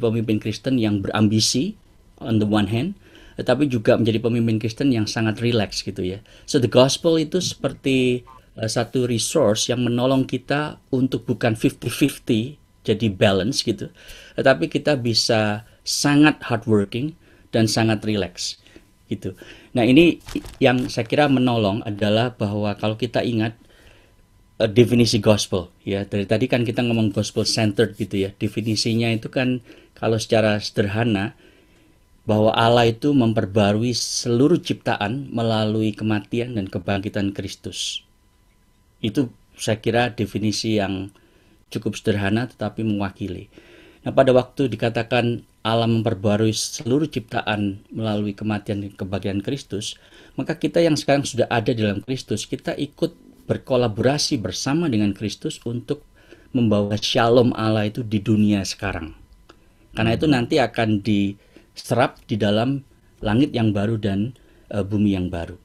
pemimpin Kristen yang berambisi on the one hand, tetapi juga menjadi pemimpin Kristen yang sangat relax gitu ya. So the gospel itu seperti satu resource yang menolong kita untuk bukan 50-50 jadi balance gitu, tetapi kita bisa sangat hardworking dan sangat relax gitu. Nah, ini yang saya kira menolong adalah bahwa kalau kita ingat definisi gospel ya, dari tadi kan kita ngomong gospel centered gitu ya. Definisinya itu kan kalau secara sederhana bahwa Allah itu memperbarui seluruh ciptaan melalui kematian dan kebangkitan Kristus. Itu saya kira definisi yang cukup sederhana tetapi mewakili. Nah, pada waktu dikatakan Allah memperbarui seluruh ciptaan melalui kematian dan kebangkitan Kristus, maka kita yang sekarang sudah ada di dalam Kristus, kita ikut berkolaborasi bersama dengan Kristus untuk membawa shalom Allah itu di dunia sekarang. Karena itu nanti akan diserap di dalam langit yang baru dan bumi yang baru.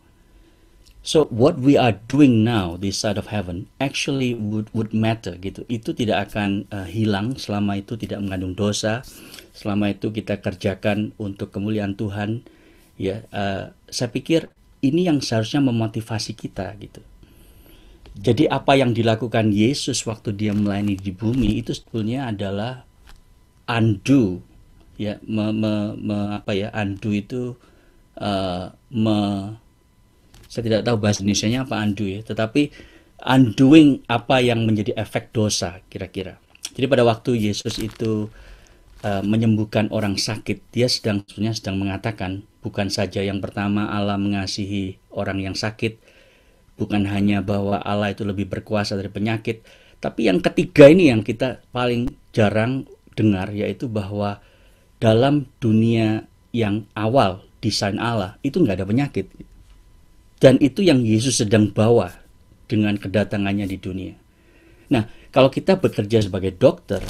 So what we are doing now this side of heaven actually would matter gitu. Itu tidak akan hilang selama itu tidak mengandung dosa, selama itu kita kerjakan untuk kemuliaan Tuhan. Ya, saya pikir ini yang seharusnya memotivasi kita gitu. Jadi apa yang dilakukan Yesus waktu dia melayani di bumi itu sebetulnya adalah undo ya, undo itu saya tidak tahu bahasa Indonesianya apa undo ya, tetapi undoing apa yang menjadi efek dosa kira-kira. Jadi pada waktu Yesus itu menyembuhkan orang sakit, dia sebenarnya sedang mengatakan bukan saja yang pertama Allah mengasihi orang yang sakit, bukan hanya bahwa Allah itu lebih berkuasa dari penyakit, tapi yang ketiga ini yang kita paling jarang dengar, yaitu bahwa dalam dunia yang awal desain Allah itu nggak ada penyakit. Dan itu yang Yesus sedang bawa dengan kedatangannya di dunia. Nah, kalau kita bekerja sebagai dokter,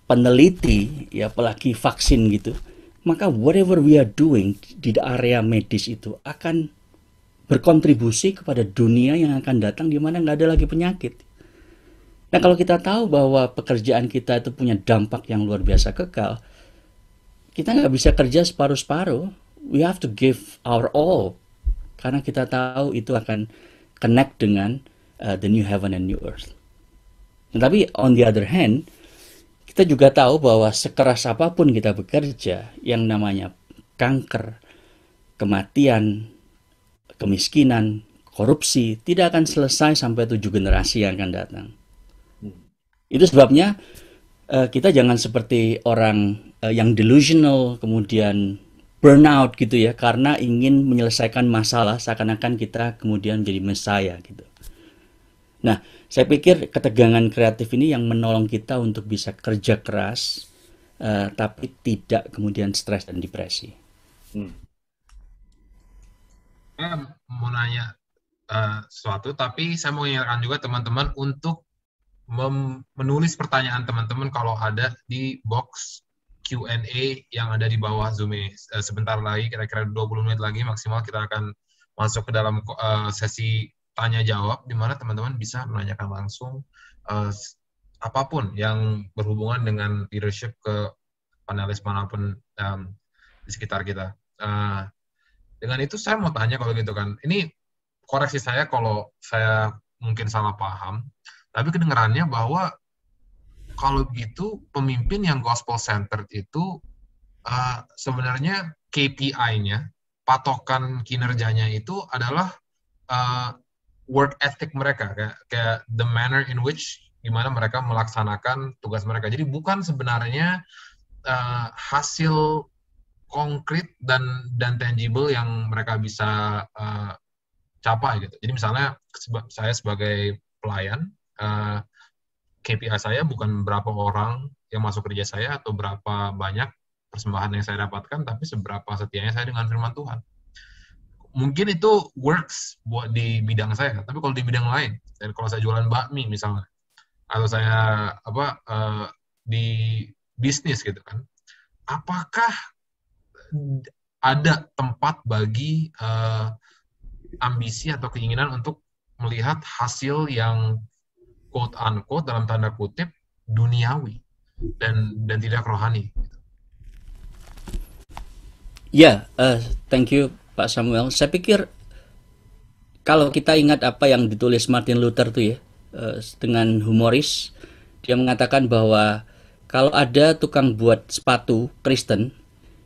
peneliti, ya apalagi vaksin gitu, maka whatever we are doing di area medis itu akan berkontribusi kepada dunia yang akan datang di mana nggak ada lagi penyakit. Nah, kalau kita tahu bahwa pekerjaan kita itu punya dampak yang luar biasa kekal, kita nggak bisa kerja separuh-separuh. We have to give our all. Karena kita tahu itu akan connect dengan the new heaven and new earth. Tapi on the other hand, kita juga tahu bahwa sekeras apapun kita bekerja, yang namanya kanker, kematian, kemiskinan, korupsi, tidak akan selesai sampai 7 generasi yang akan datang. Itu sebabnya kita jangan seperti orang yang delusional, kemudian burnout gitu ya, karena ingin menyelesaikan masalah seakan-akan kita kemudian menjadi Messiah gitu. Nah, saya pikir ketegangan kreatif ini yang menolong kita untuk bisa kerja keras, tapi tidak kemudian stres dan depresi. Saya mau nanya sesuatu, tapi saya mau ingatkan juga teman-teman untuk menulis pertanyaan teman-teman kalau ada di box Q&A yang ada di bawah Zoom ini. Sebentar lagi, kira-kira 20 menit lagi maksimal, kita akan masuk ke dalam sesi tanya-jawab, di mana teman-teman bisa menanyakan langsung apapun yang berhubungan dengan leadership ke panelis manapun di sekitar kita. Dengan itu saya mau tanya kalau gitu kan, ini koreksi saya kalau saya mungkin salah paham, tapi kedengarannya bahwa kalau gitu pemimpin yang gospel centered itu sebenarnya KPI-nya, patokan kinerjanya itu adalah work ethic mereka, kayak the manner in which gimana mereka melaksanakan tugas mereka. Jadi bukan sebenarnya hasil konkret dan tangible yang mereka bisa capai gitu. Jadi misalnya saya sebagai pelayan, KPI saya bukan berapa orang yang masuk kerja saya atau berapa banyak persembahan yang saya dapatkan, tapi seberapa setianya saya dengan firman Tuhan. Mungkin itu works buat di bidang saya, tapi kalau di bidang lain, kalau saya jualan bakmi misalnya, atau saya di bisnis gitu kan, apakah ada tempat bagi ambisi atau keinginan untuk melihat hasil yang quote unquote dalam tanda kutip duniawi dan tidak rohani? Ya, thank you Pak Samuel. Saya pikir kalau kita ingat apa yang ditulis Martin Luther tuh ya, dengan humoris, dia mengatakan bahwa kalau ada tukang buat sepatu Kristen,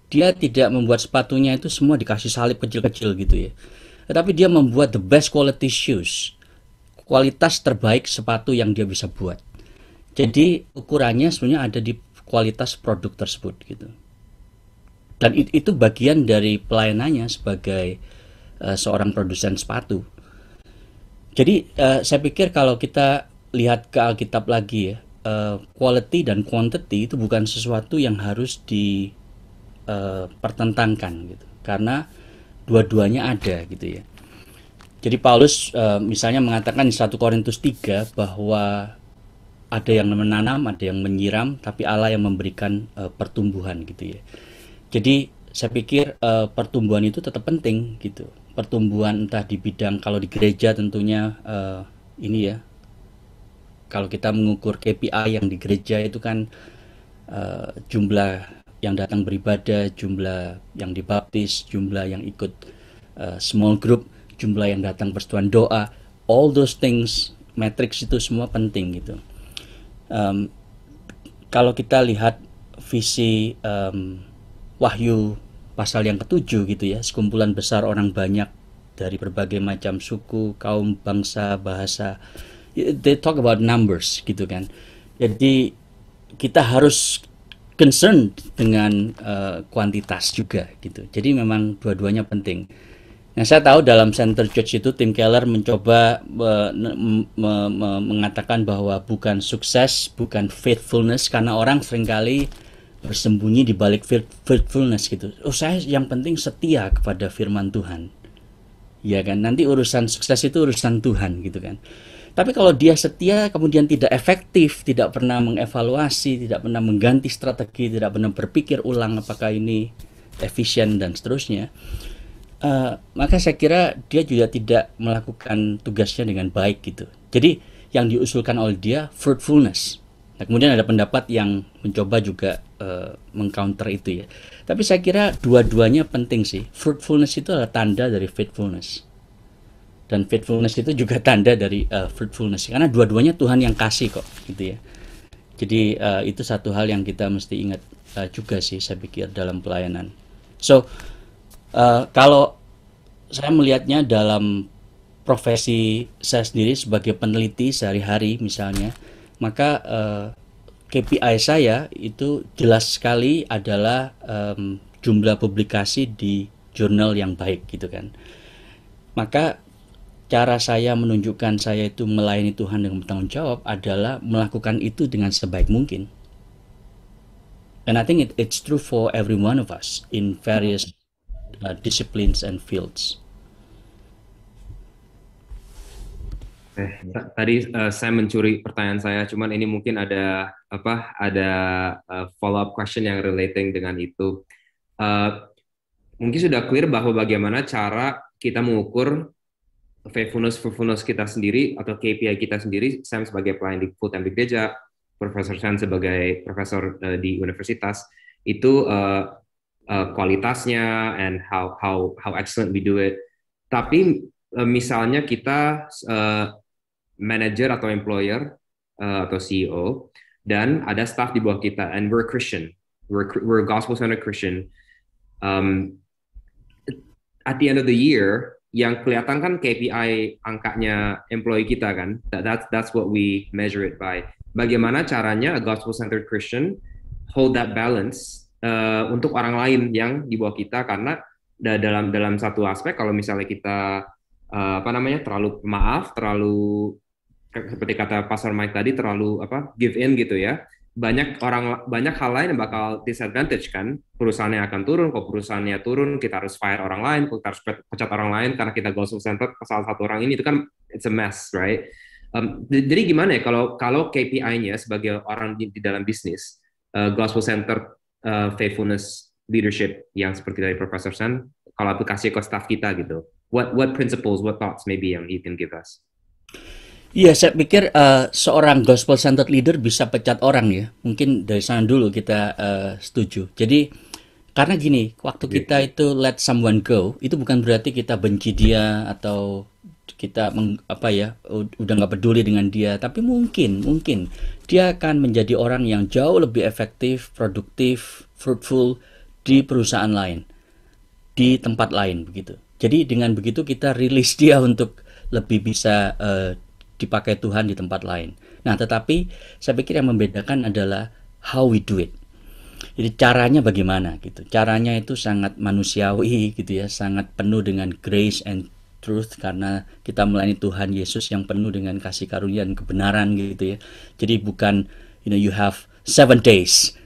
dia tidak membuat sepatunya itu semua dikasih salib kecil-kecil gitu ya, tetapi dia membuat the best quality shoes, kualitas terbaik sepatu yang dia bisa buat. Jadi ukurannya sebenarnya ada di kualitas produk tersebut gitu. Dan itu bagian dari pelayanannya sebagai seorang produsen sepatu. Jadi saya pikir kalau kita lihat ke Alkitab lagi ya, quality dan quantity itu bukan sesuatu yang harus dipertentangkan gitu. Karena dua-duanya ada gitu ya. Jadi Paulus misalnya mengatakan di 1 Korintus 3 bahwa ada yang menanam, ada yang menyiram, tapi Allah yang memberikan pertumbuhan gitu ya. Jadi saya pikir pertumbuhan itu tetap penting gitu. Pertumbuhan entah di bidang, kalau di gereja tentunya ini ya, kalau kita mengukur KPI yang di gereja itu kan jumlah yang datang beribadah, jumlah yang dibaptis, jumlah yang ikut small group, jumlah yang datang persetujuan doa, all those things, matrix itu semua penting gitu. Kalau kita lihat visi Wahyu pasal yang ke-7 gitu ya, sekumpulan besar orang banyak dari berbagai macam suku, kaum, bangsa, bahasa, they talk about numbers gitu kan. Jadi kita harus concern dengan kuantitas juga gitu. Jadi memang dua-duanya penting. Nah, saya tahu dalam Center Church itu Tim Keller mencoba mengatakan bahwa bukan sukses, bukan faithfulness, karena orang seringkali bersembunyi di balik faithfulness gitu. Oh, saya yang penting setia kepada firman Tuhan. Ya kan, nanti urusan sukses itu urusan Tuhan gitu kan. Tapi kalau dia setia kemudian tidak efektif, tidak pernah mengevaluasi, tidak pernah mengganti strategi, tidak pernah berpikir ulang apakah ini efisien dan seterusnya, maka saya kira dia juga tidak melakukan tugasnya dengan baik gitu. Jadi yang diusulkan oleh dia fruitfulness. Nah, kemudian ada pendapat yang mencoba juga mengcounter itu ya. Tapi saya kira dua-duanya penting sih. Fruitfulness itu adalah tanda dari faithfulness. Dan faithfulness itu juga tanda dari fruitfulness. Karena dua-duanya Tuhan yang kasih kok gitu ya. Jadi itu satu hal yang kita mesti ingat juga sih saya pikir dalam pelayanan. So, kalau saya melihatnya dalam profesi saya sendiri sebagai peneliti sehari-hari misalnya, maka KPI saya itu jelas sekali adalah jumlah publikasi di jurnal yang baik gitu kan. Maka cara saya menunjukkan saya itu melayani Tuhan dengan bertanggung jawab adalah melakukan itu dengan sebaik mungkin. And I think it's true for every one of us in various disciplines and fields. Tadi saya mencuri pertanyaan saya, cuman ini mungkin ada follow up question yang relating dengan itu. Mungkin sudah clear bahwa bagaimana cara kita mengukur faithfulness kita sendiri atau KPI kita sendiri. Sam sebagai pelayan di full time di gereja, Profesor Sam sebagai profesor di universitas, itu kualitasnya and how excellent we do it. Tapi misalnya kita manager atau employer atau CEO dan ada staff di bawah kita, and we're Christian, we're gospel-centered Christian. At the end of the year, yang kelihatan kan KPI angkanya employee kita kan, that's what we measure it by. Bagaimana caranya a gospel-centered Christian hold that balance untuk orang lain yang di bawah kita, karena dalam satu aspek kalau misalnya kita terlalu pemaaf, terlalu seperti kata Pastor Mike tadi, terlalu give in gitu ya, banyak hal lain yang bakal disadvantage kan. Perusahaannya akan turun, kalau perusahaannya turun kita harus fire orang lain, kita harus pecat orang lain karena kita gospel centered salah satu orang ini, itu kan it's a mess, right? Jadi gimana ya kalau KPI-nya sebagai orang di dalam bisnis, gospel centered faithfulness leadership yang seperti dari Profesor San, kalau aplikasi ke staff kita gitu, what principles, what thoughts maybe yang you can give us? Iya, saya pikir seorang gospel-centered leader bisa pecat orang ya. Mungkin dari sana dulu kita setuju. Jadi, karena gini, waktu kita itu let someone go, itu bukan berarti kita benci dia atau kita udah nggak peduli dengan dia. Tapi mungkin dia akan menjadi orang yang jauh lebih efektif, produktif, fruitful di perusahaan lain, di tempat lain begitu. Jadi dengan begitu kita rilis dia untuk lebih bisa dipakai Tuhan di tempat lain. Nah, tetapi saya pikir yang membedakan adalah how we do it. Jadi caranya bagaimana gitu. Caranya itu sangat manusiawi gitu ya, sangat penuh dengan grace and truth, karena kita melayani Tuhan Yesus yang penuh dengan kasih karunia dan kebenaran gitu ya. Jadi bukan you have 7 days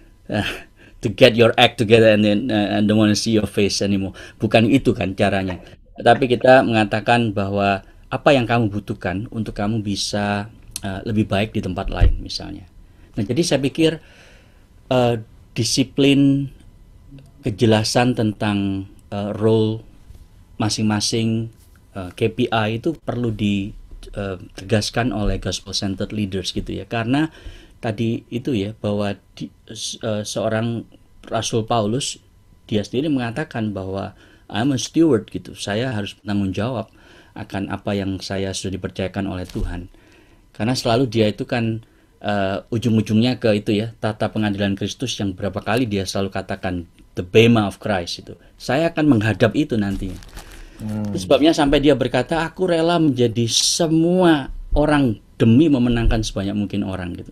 to get your act together and then don't want to see your face anymore. Bukan itu kan caranya. Tapi kita mengatakan bahwa apa yang kamu butuhkan untuk kamu bisa lebih baik di tempat lain misalnya. Nah, jadi saya pikir disiplin, kejelasan tentang role masing-masing KPI itu perlu ditegaskan oleh gospel-centered leaders gitu ya. Karena tadi itu ya, bahwa seorang Rasul Paulus, dia sendiri mengatakan bahwa I'm a steward gitu, saya harus bertanggung jawab akan apa yang saya sudah dipercayakan oleh Tuhan. Karena selalu dia itu kan ujung-ujungnya ke itu ya, tata pengadilan Kristus yang berapa kali dia selalu katakan the bema of Christ itu. Saya akan menghadap itu nantinya. Itu sebabnya sampai dia berkata, aku rela menjadi semua orang demi memenangkan sebanyak mungkin orang gitu.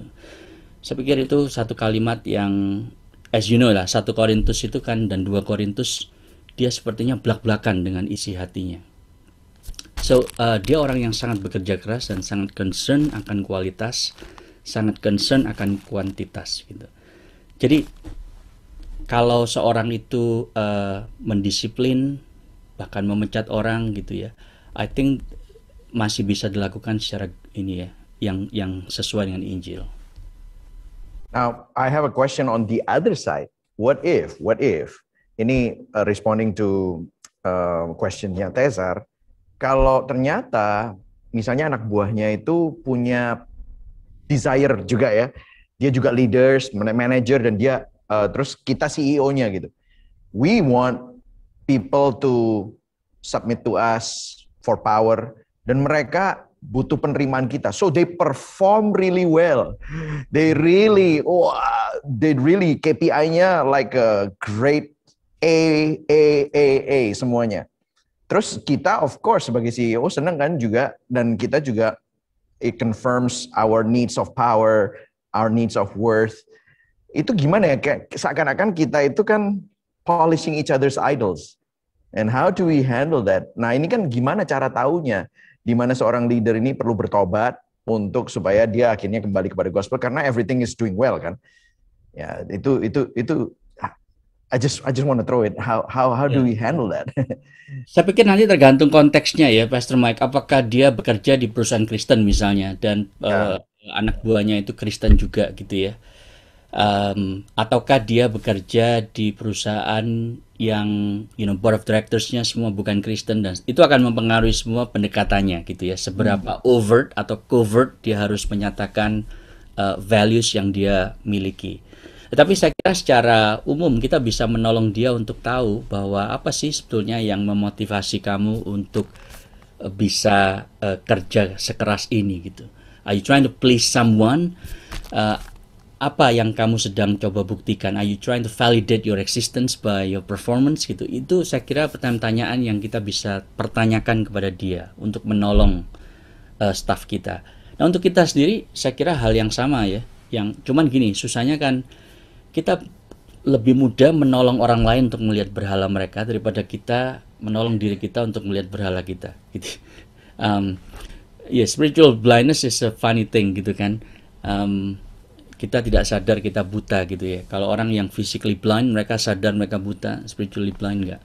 Saya pikir itu satu kalimat yang as you know lah, 1 Korintus itu kan dan 2 Korintus dia sepertinya belak-belakan dengan isi hatinya. So, dia orang yang sangat bekerja keras dan sangat concern akan kualitas, sangat concern akan kuantitas gitu. Jadi, kalau seorang itu mendisiplin, bahkan memecat orang gitu ya, I think masih bisa dilakukan secara ini ya, yang sesuai dengan Injil. Now, I have a question on the other side. What if? Ini responding to questionnya Tezar. Kalau ternyata misalnya anak buahnya itu punya desire juga ya, dia juga leaders, manager, dan dia terus kita CEO-nya gitu. We want people to submit to us for power, dan mereka butuh penerimaan kita. So they perform really well. They really KPI-nya like a great A semuanya. Terus kita of course sebagai CEO senang kan juga, dan kita juga it confirms our needs of power, our needs of worth. Itu gimana ya, kayak seakan-akan kita itu kan polishing each other's idols. And how do we handle that? Nah, ini kan gimana cara taunya di mana seorang leader ini perlu bertobat untuk supaya dia akhirnya kembali kepada gospel, karena everything is doing well kan. Ya, itu I just want to throw it. How do we handle that? Saya pikir nanti tergantung konteksnya ya, Pastor Mike. Apakah dia bekerja di perusahaan Kristen misalnya dan anak buahnya itu Kristen juga gitu ya. Ataukah dia bekerja di perusahaan yang board of directors-nya semua bukan Kristen, dan itu akan mempengaruhi semua pendekatannya gitu ya. Seberapa overt atau covert dia harus menyatakan values yang dia miliki. Tetapi saya kira secara umum kita bisa menolong dia untuk tahu bahwa apa sih sebetulnya yang memotivasi kamu untuk bisa kerja sekeras ini gitu. Are you trying to please someone? Apa yang kamu sedang coba buktikan? Are you trying to validate your existence by your performance gitu? Itu saya kira pertanyaan yang kita bisa pertanyakan kepada dia untuk menolong staff kita. Nah, untuk kita sendiri saya kira hal yang sama ya. Yang cuman gini, susahnya kan kita lebih mudah menolong orang lain untuk melihat berhala mereka daripada kita menolong diri kita untuk melihat berhala kita gitu. Spiritual blindness is a funny thing gitu kan. Kita tidak sadar kita buta gitu ya. Kalau orang yang physically blind, mereka sadar mereka buta, spiritually blind enggak.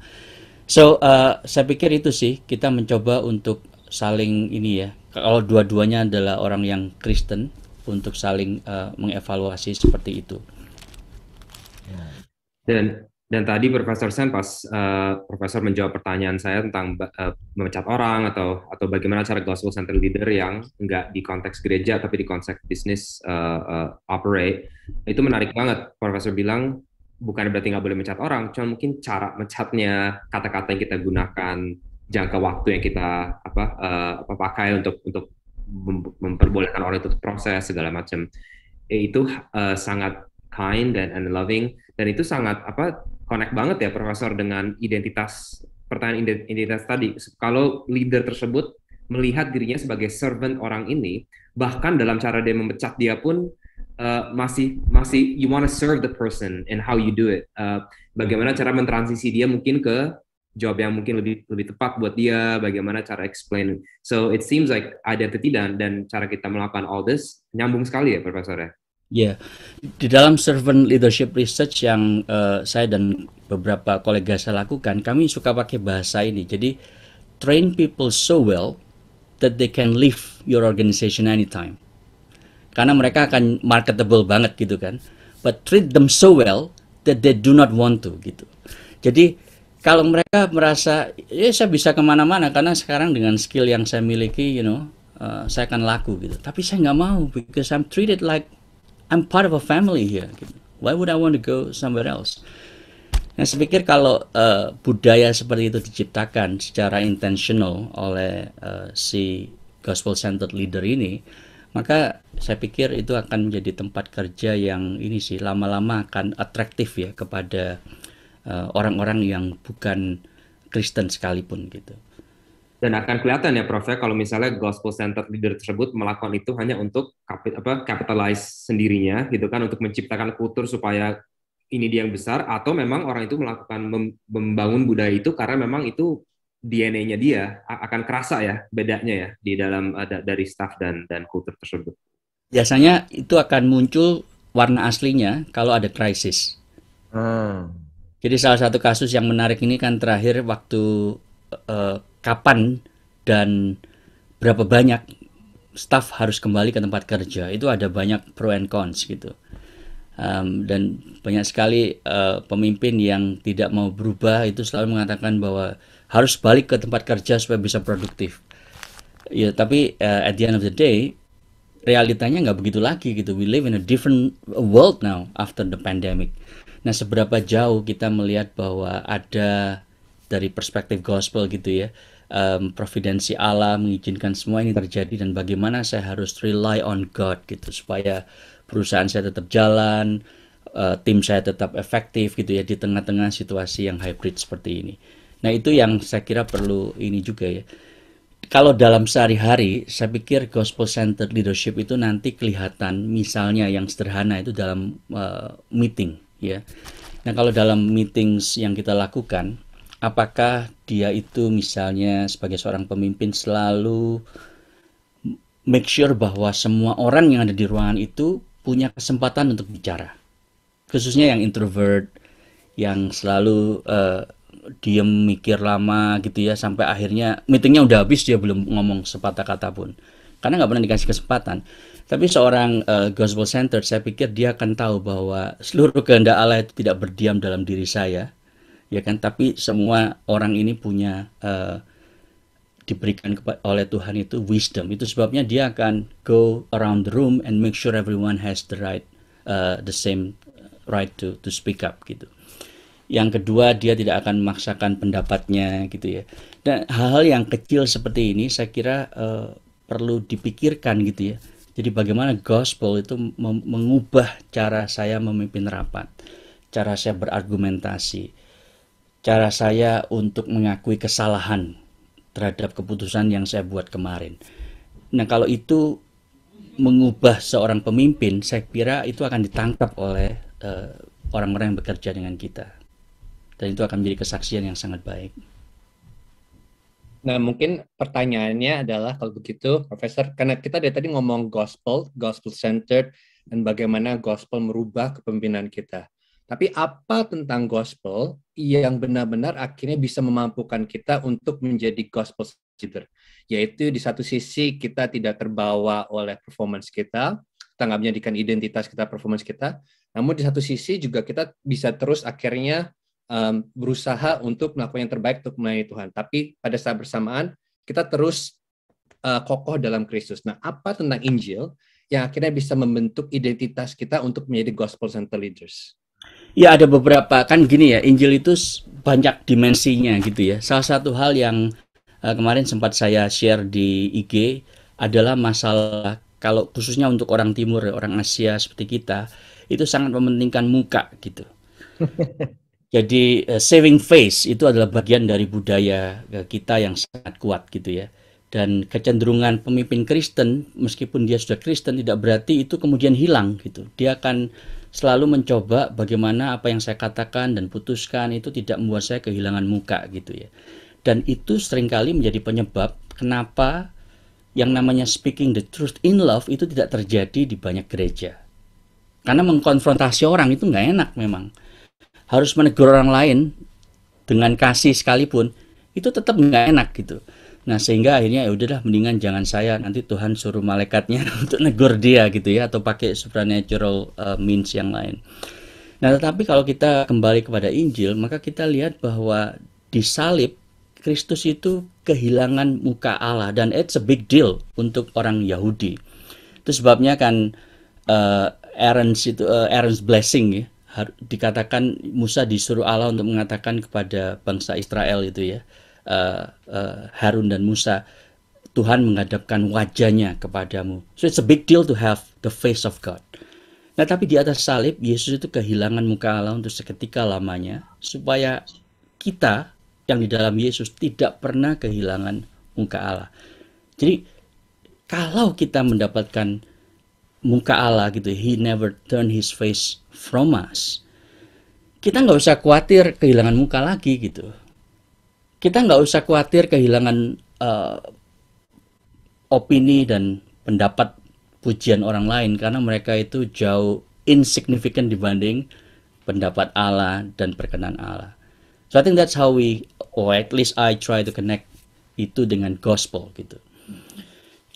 So, saya pikir itu sih, kita mencoba untuk saling ini ya. Kalau dua-duanya adalah orang yang Kristen, untuk saling mengevaluasi seperti itu. Dan tadi Profesor Sam pas Profesor menjawab pertanyaan saya tentang memecat orang atau bagaimana cara gospel center leader yang enggak di konteks gereja tapi di konteks bisnis operate, itu menarik banget. Profesor bilang bukan berarti nggak boleh mencat orang, cuma mungkin cara mencatnya, kata-kata yang kita gunakan, jangka waktu yang kita pakai untuk memperbolehkan orang itu proses segala macam, itu sangat kind and loving, dan itu sangat connect banget ya Profesor dengan pertanyaan identitas tadi. Kalau leader tersebut melihat dirinya sebagai servant orang ini, bahkan dalam cara dia memecat dia pun masih you want to serve the person and how you do it. Bagaimana cara mentransisi dia mungkin ke job yang mungkin lebih tepat buat dia, bagaimana cara explain. So it seems like identity dan cara kita melakukan all this nyambung sekali ya Profesor ya. Ya, di dalam servant leadership research yang saya dan beberapa kolega saya lakukan, kami suka pakai bahasa ini. Jadi, train people so well that they can leave your organization anytime. Karena mereka akan marketable banget gitu kan. But treat them so well that they do not want to gitu. Jadi, kalau mereka merasa, ya saya bisa kemana-mana karena sekarang dengan skill yang saya miliki, saya akan laku gitu. Tapi saya nggak mau because I'm treated like I'm part of a family here. Why would I want to go somewhere else? Nah, saya pikir kalau budaya seperti itu diciptakan secara intentional oleh si gospel centered leader ini, maka saya pikir itu akan menjadi tempat kerja yang ini sih lama-lama akan atraktif ya kepada orang-orang yang bukan Kristen sekalipun gitu. Dan akan kelihatan ya Prof ya, kalau misalnya gospel centered leader tersebut melakukan itu hanya untuk capitalize sendirinya gitu kan, untuk menciptakan kultur supaya ini dia yang besar, atau memang orang itu melakukan membangun budaya itu karena memang itu DNA-nya dia, akan kerasa ya bedanya ya di dalam dari staff dan kultur tersebut. Biasanya itu akan muncul warna aslinya kalau ada krisis. Jadi salah satu kasus yang menarik ini kan terakhir waktu kapan dan berapa banyak staff harus kembali ke tempat kerja, itu ada banyak pro and cons gitu. Dan banyak sekali pemimpin yang tidak mau berubah itu selalu mengatakan bahwa harus balik ke tempat kerja supaya bisa produktif. Ya, tapi at the end of the day realitanya nggak begitu lagi gitu. We live in a different world now after the pandemic. Nah, seberapa jauh kita melihat bahwa ada dari perspektif gospel gitu ya, providensi Allah mengizinkan semua ini terjadi, dan bagaimana saya harus rely on God gitu supaya perusahaan saya tetap jalan, tim saya tetap efektif gitu ya di tengah-tengah situasi yang hybrid seperti ini. Nah, itu yang saya kira perlu ini juga ya. Kalau dalam sehari-hari, saya pikir gospel centered leadership itu nanti kelihatan, misalnya yang sederhana itu dalam meeting ya. Nah, kalau dalam meetings yang kita lakukan, apakah dia itu misalnya sebagai seorang pemimpin selalu make sure bahwa semua orang yang ada di ruangan itu punya kesempatan untuk bicara. Khususnya yang introvert, yang selalu diem mikir lama gitu ya, sampai akhirnya meetingnya udah habis dia belum ngomong sepatah kata pun karena nggak pernah dikasih kesempatan. Tapi seorang gospel centered, saya pikir dia akan tahu bahwa seluruh kehendak Allah itu tidak berdiam dalam diri saya, ya kan? Tapi semua orang ini punya diberikan oleh Tuhan itu wisdom. Itu sebabnya dia akan go around the room and make sure everyone has the same right to speak up gitu. Yang kedua, dia tidak akan memaksakan pendapatnya gitu ya. Dan hal-hal yang kecil seperti ini saya kira perlu dipikirkan gitu ya. Jadi bagaimana gospel itu mengubah cara saya memimpin rapat, cara saya berargumentasi, cara saya untuk mengakui kesalahan terhadap keputusan yang saya buat kemarin. Nah, kalau itu mengubah seorang pemimpin, saya kira itu akan ditangkap oleh orang-orang yang bekerja dengan kita. Dan itu akan menjadi kesaksian yang sangat baik. Nah, mungkin pertanyaannya adalah kalau begitu, Profesor, karena kita dari tadi ngomong gospel centered, dan bagaimana gospel merubah kepemimpinan kita. Tapi apa tentang gospel yang benar-benar akhirnya bisa memampukan kita untuk menjadi gospel leader? Yaitu di satu sisi kita tidak terbawa oleh performance kita nggak menjadikan identitas kita, performance kita. Namun di satu sisi juga kita bisa terus akhirnya berusaha untuk melakukan yang terbaik untuk melayani Tuhan. Tapi pada saat bersamaan kita terus kokoh dalam Kristus. Nah, apa tentang Injil yang akhirnya bisa membentuk identitas kita untuk menjadi gospel center leaders? Ya, ada beberapa, kan gini ya, Injil itu banyak dimensinya gitu ya. Salah satu hal yang kemarin sempat saya share di IG adalah masalah, kalau khususnya untuk orang timur, orang Asia seperti kita, itu sangat mementingkan muka gitu. Jadi saving face itu adalah bagian dari budaya kita yang sangat kuat gitu ya. Dan kecenderungan pemimpin Kristen, meskipun dia sudah Kristen, tidak berarti itu kemudian hilang gitu. Dia akan selalu mencoba bagaimana apa yang saya katakan dan putuskan itu tidak membuat saya kehilangan muka gitu ya. Dan itu seringkali menjadi penyebab kenapa yang namanya speaking the truth in love itu tidak terjadi di banyak gereja. Karena mengkonfrontasi orang itu nggak enak memang. Harus menegur orang lain dengan kasih sekalipun, itu tetap nggak enak gitu. Nah, sehingga akhirnya ya udahlah, mendingan jangan saya, nanti Tuhan suruh malaikatnya untuk negur dia gitu ya, atau pakai supernatural means yang lain. Nah, tetapi kalau kita kembali kepada Injil, maka kita lihat bahwa di salib Kristus itu kehilangan muka Allah, dan it's a big deal untuk orang Yahudi. Itu sebabnya kan Aaron's blessing ya, dikatakan Musa disuruh Allah untuk mengatakan kepada bangsa Israel itu ya, Harun dan Musa, Tuhan menghadapkan wajahnya kepadamu. So it's a big deal to have the face of God. Nah, tapi di atas salib Yesus itu kehilangan muka Allah untuk seketika lamanya, supaya kita yang di dalam Yesus tidak pernah kehilangan muka Allah. Jadi kalau kita mendapatkan muka Allah gitu, He never turn His face from us, kita nggak usah khawatir kehilangan muka lagi gitu. Kita nggak usah khawatir kehilangan opini dan pendapat pujian orang lain, karena mereka itu jauh insignificant dibanding pendapat Allah dan perkenan Allah. So I think that's how or at least I try to connect itu dengan gospel gitu.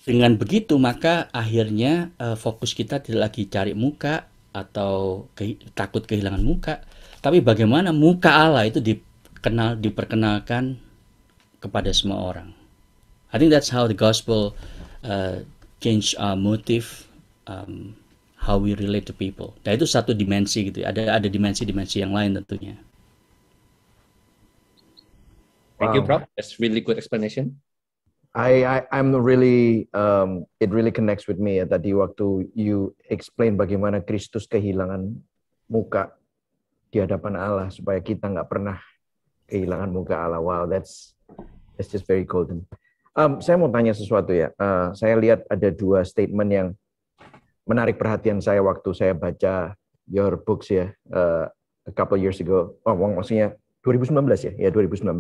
Dengan begitu maka akhirnya fokus kita tidak lagi cari muka atau takut kehilangan muka, tapi bagaimana muka Allah itu diperkenalkan kepada semua orang. I think that's how the gospel change our motive, how we relate to people. Nah, itu satu dimensi gitu. Ada dimensi-dimensi yang lain tentunya. Thank you, Prof. That's really good explanation. I'm really it really connects with me ya, tadi waktu you explain bagaimana Kristus kehilangan muka di hadapan Allah supaya kita nggak pernah kehilangan muka Allah. Wow, that's just very golden. Saya mau tanya sesuatu ya. Saya lihat ada dua statement yang menarik perhatian saya waktu saya baca your books ya, a couple years ago. Maksudnya 2019 ya? Ya, 2019.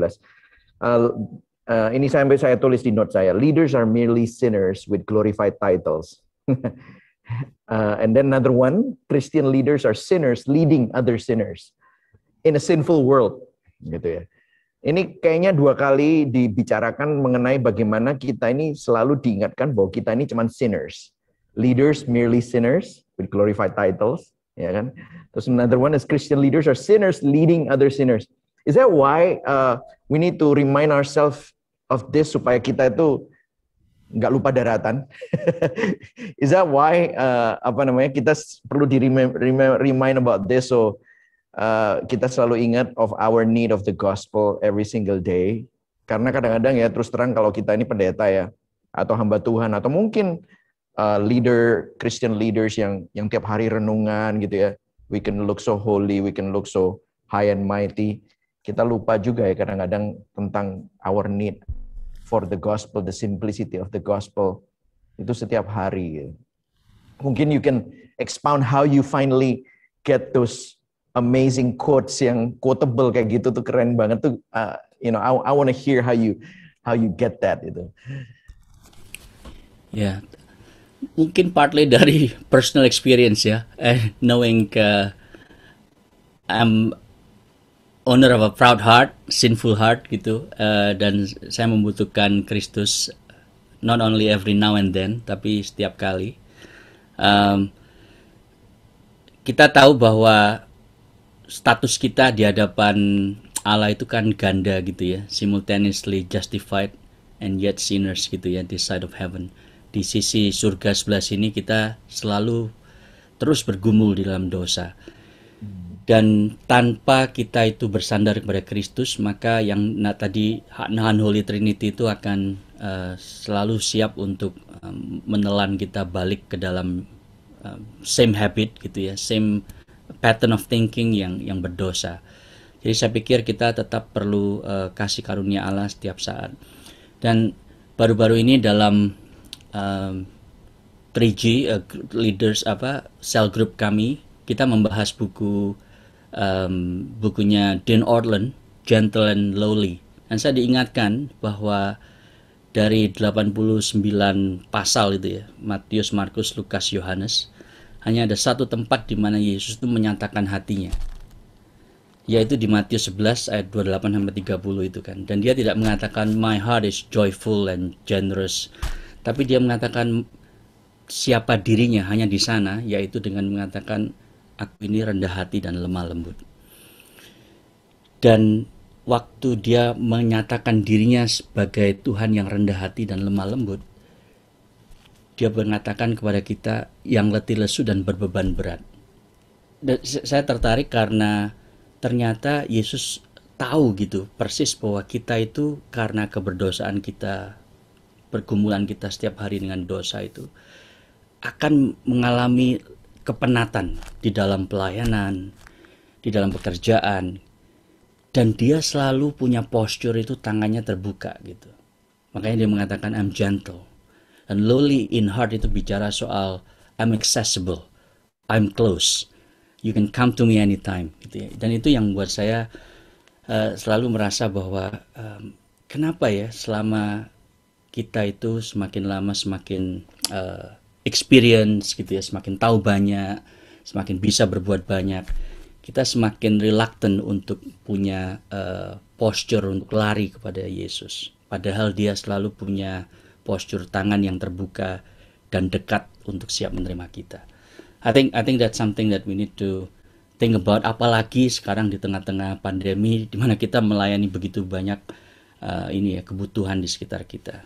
Ini saya tulis di note saya. Leaders are merely sinners with glorified titles. And then another one, Christian leaders are sinners leading other sinners. in a sinful world, gitu ya. Ini kayaknya 2 kali dibicarakan mengenai bagaimana kita ini selalu diingatkan bahwa kita ini cuma sinners. Leaders merely sinners with glorified titles, ya kan? Terus another one is Christian leaders are sinners leading other sinners. Is that why we need to remind ourselves of this supaya kita itu nggak lupa daratan? Is that why kita perlu remind about this, so kita selalu ingat of our need of the gospel every single day? Karena kadang-kadang ya, terus terang, kalau kita ini pendeta ya, atau hamba Tuhan, atau mungkin Christian leaders yang tiap hari renungan gitu ya, we can look so holy, we can look so high and mighty. Kita lupa juga ya kadang-kadang tentang our need for the gospel, the simplicity of the gospel itu setiap hari. Gitu. Mungkin you can expound how you finally get those amazing quotes yang quotable kayak gitu tuh, keren banget tuh. I want to hear how you get that gitu. Ya, mungkin partly dari personal experience ya, knowing I'm owner of a proud heart, sinful heart gitu, dan saya membutuhkan Kristus not only every now and then, tapi setiap kali. Kita tahu bahwa status kita di hadapan Allah itu kan ganda gitu ya, simultaneously justified and yet sinners gitu ya, this side of heaven. Di sisi surga sebelah sini kita selalu terus bergumul di dalam dosa. Dan tanpa kita itu bersandar kepada Kristus, maka yang tadi Unholy Trinity itu akan selalu siap untuk menelan kita balik ke dalam same habit gitu ya, same pattern of thinking yang berdosa. Jadi saya pikir kita tetap perlu kasih karunia Allah setiap saat. Dan baru-baru ini dalam 3G leaders cell group kami, kita membahas bukunya Dan Ortlund, Gentle and Lowly. Dan saya diingatkan bahwa dari 89 pasal itu ya, Matius, Markus, Lukas, Yohanes, hanya ada satu tempat di mana Yesus itu menyatakan hatinya, yaitu di Matius 11 ayat 28 sampai 30 itu kan. Dan dia tidak mengatakan my heart is joyful and generous, tapi dia mengatakan siapa dirinya hanya di sana, yaitu dengan mengatakan aku ini rendah hati dan lemah lembut. Dan waktu dia menyatakan dirinya sebagai Tuhan yang rendah hati dan lemah lembut, dia mengatakan kepada kita yang letih lesu dan berbeban berat. Dan saya tertarik karena ternyata Yesus tahu gitu persis bahwa kita itu karena keberdosaan kita, pergumulan kita setiap hari dengan dosa itu akan mengalami kepenatan di dalam pelayanan, di dalam pekerjaan, dan dia selalu punya postur itu tangannya terbuka gitu. Makanya dia mengatakan I'm gentle. Dan lowly in heart itu bicara soal I'm accessible, I'm close, you can come to me anytime gitu ya. Dan itu yang buat saya selalu merasa bahwa kenapa ya selama kita itu semakin lama semakin experience gitu ya, semakin tahu banyak, semakin bisa berbuat banyak, kita semakin reluctant untuk punya posture untuk lari kepada Yesus. Padahal dia selalu punya postur tangan yang terbuka dan dekat untuk siap menerima kita. I think that's something that we need to think about, apalagi sekarang di tengah-tengah pandemi di mana kita melayani begitu banyak kebutuhan di sekitar kita.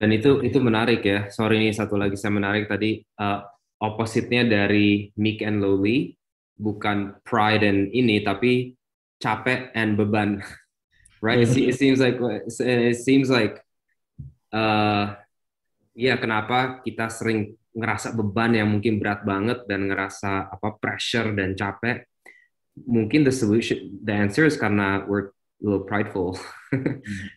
Dan itu menarik ya. Sorry nih, satu lagi saya menarik tadi, opposite-nya dari meek and lowly bukan pride and ini, tapi capek and beban. Right? It seems like kenapa kita sering ngerasa beban yang mungkin berat banget dan ngerasa pressure dan capek. Mungkin the answer is karena we're a little prideful,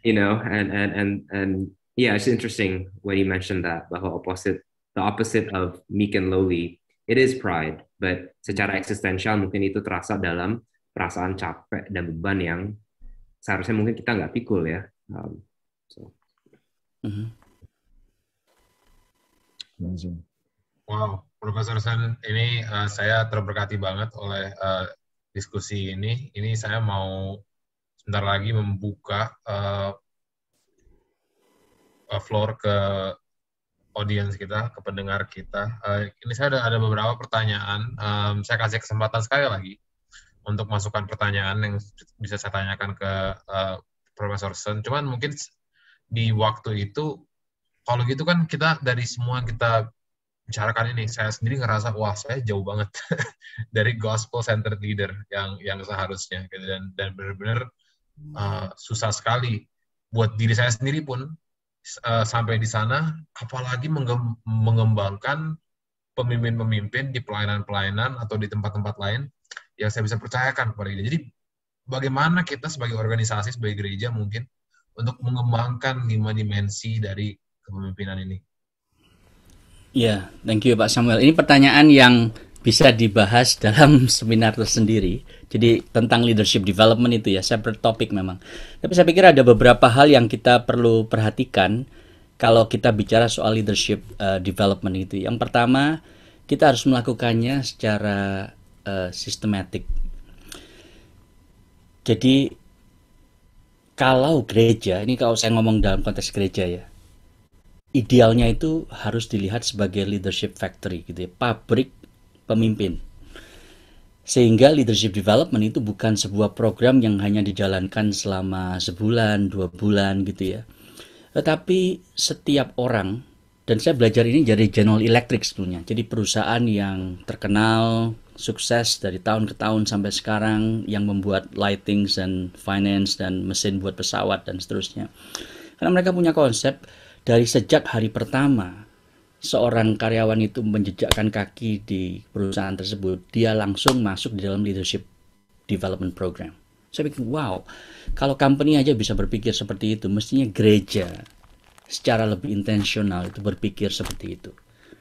and yeah, it's interesting when you mentioned that bahwa the opposite of meek and lowly, it is pride, but secara eksistensial mungkin itu terasa dalam perasaan capek dan beban yang seharusnya mungkin kita nggak pikul ya. Amazing. Wow, Profesor Sen, ini saya terberkati banget oleh diskusi ini. Ini saya mau sebentar lagi membuka floor ke audiens kita, ke pendengar kita. Ini saya ada beberapa pertanyaan. Saya kasih kesempatan sekali lagi untuk masukkan pertanyaan yang bisa saya tanyakan ke Profesor Sen. Cuman mungkin di waktu itu, kalau gitu kan kita dari semua kita bicarakan ini, saya sendiri ngerasa wah saya jauh banget dari gospel centered leader yang seharusnya gitu. Dan benar-benar susah sekali buat diri saya sendiri pun sampai di sana, apalagi mengembangkan pemimpin-pemimpin di pelayanan-pelayanan atau di tempat-tempat lain yang saya bisa percayakan kepada dia. Jadi bagaimana kita sebagai organisasi, sebagai gereja mungkin untuk mengembangkan 5 dimensi dari kepemimpinan ini. Ya, thank you Pak Samuel. Ini pertanyaan yang bisa dibahas dalam seminar tersendiri. Jadi tentang leadership development itu ya, separate topik memang. Tapi saya pikir ada beberapa hal yang kita perlu perhatikan kalau kita bicara soal leadership development itu. Yang pertama, kita harus melakukannya secara sistematik. Jadi kalau gereja, ini kalau saya ngomong dalam konteks gereja ya, idealnya itu harus dilihat sebagai leadership factory gitu ya, pabrik pemimpin. Sehingga leadership development itu bukan sebuah program yang hanya dijalankan selama sebulan, 2 bulan gitu ya. Tetapi setiap orang, dan saya belajar ini dari General Electric sebetulnya. Jadi perusahaan yang terkenal, sukses dari tahun ke tahun sampai sekarang, yang membuat lightings dan finance dan mesin buat pesawat dan seterusnya. Karena mereka punya konsep dari sejak hari pertama seorang karyawan itu menjejakkan kaki di perusahaan tersebut, dia langsung masuk di dalam leadership development program. Saya pikir, wow, kalau company aja bisa berpikir seperti itu, mestinya gereja secara lebih intensional itu berpikir seperti itu.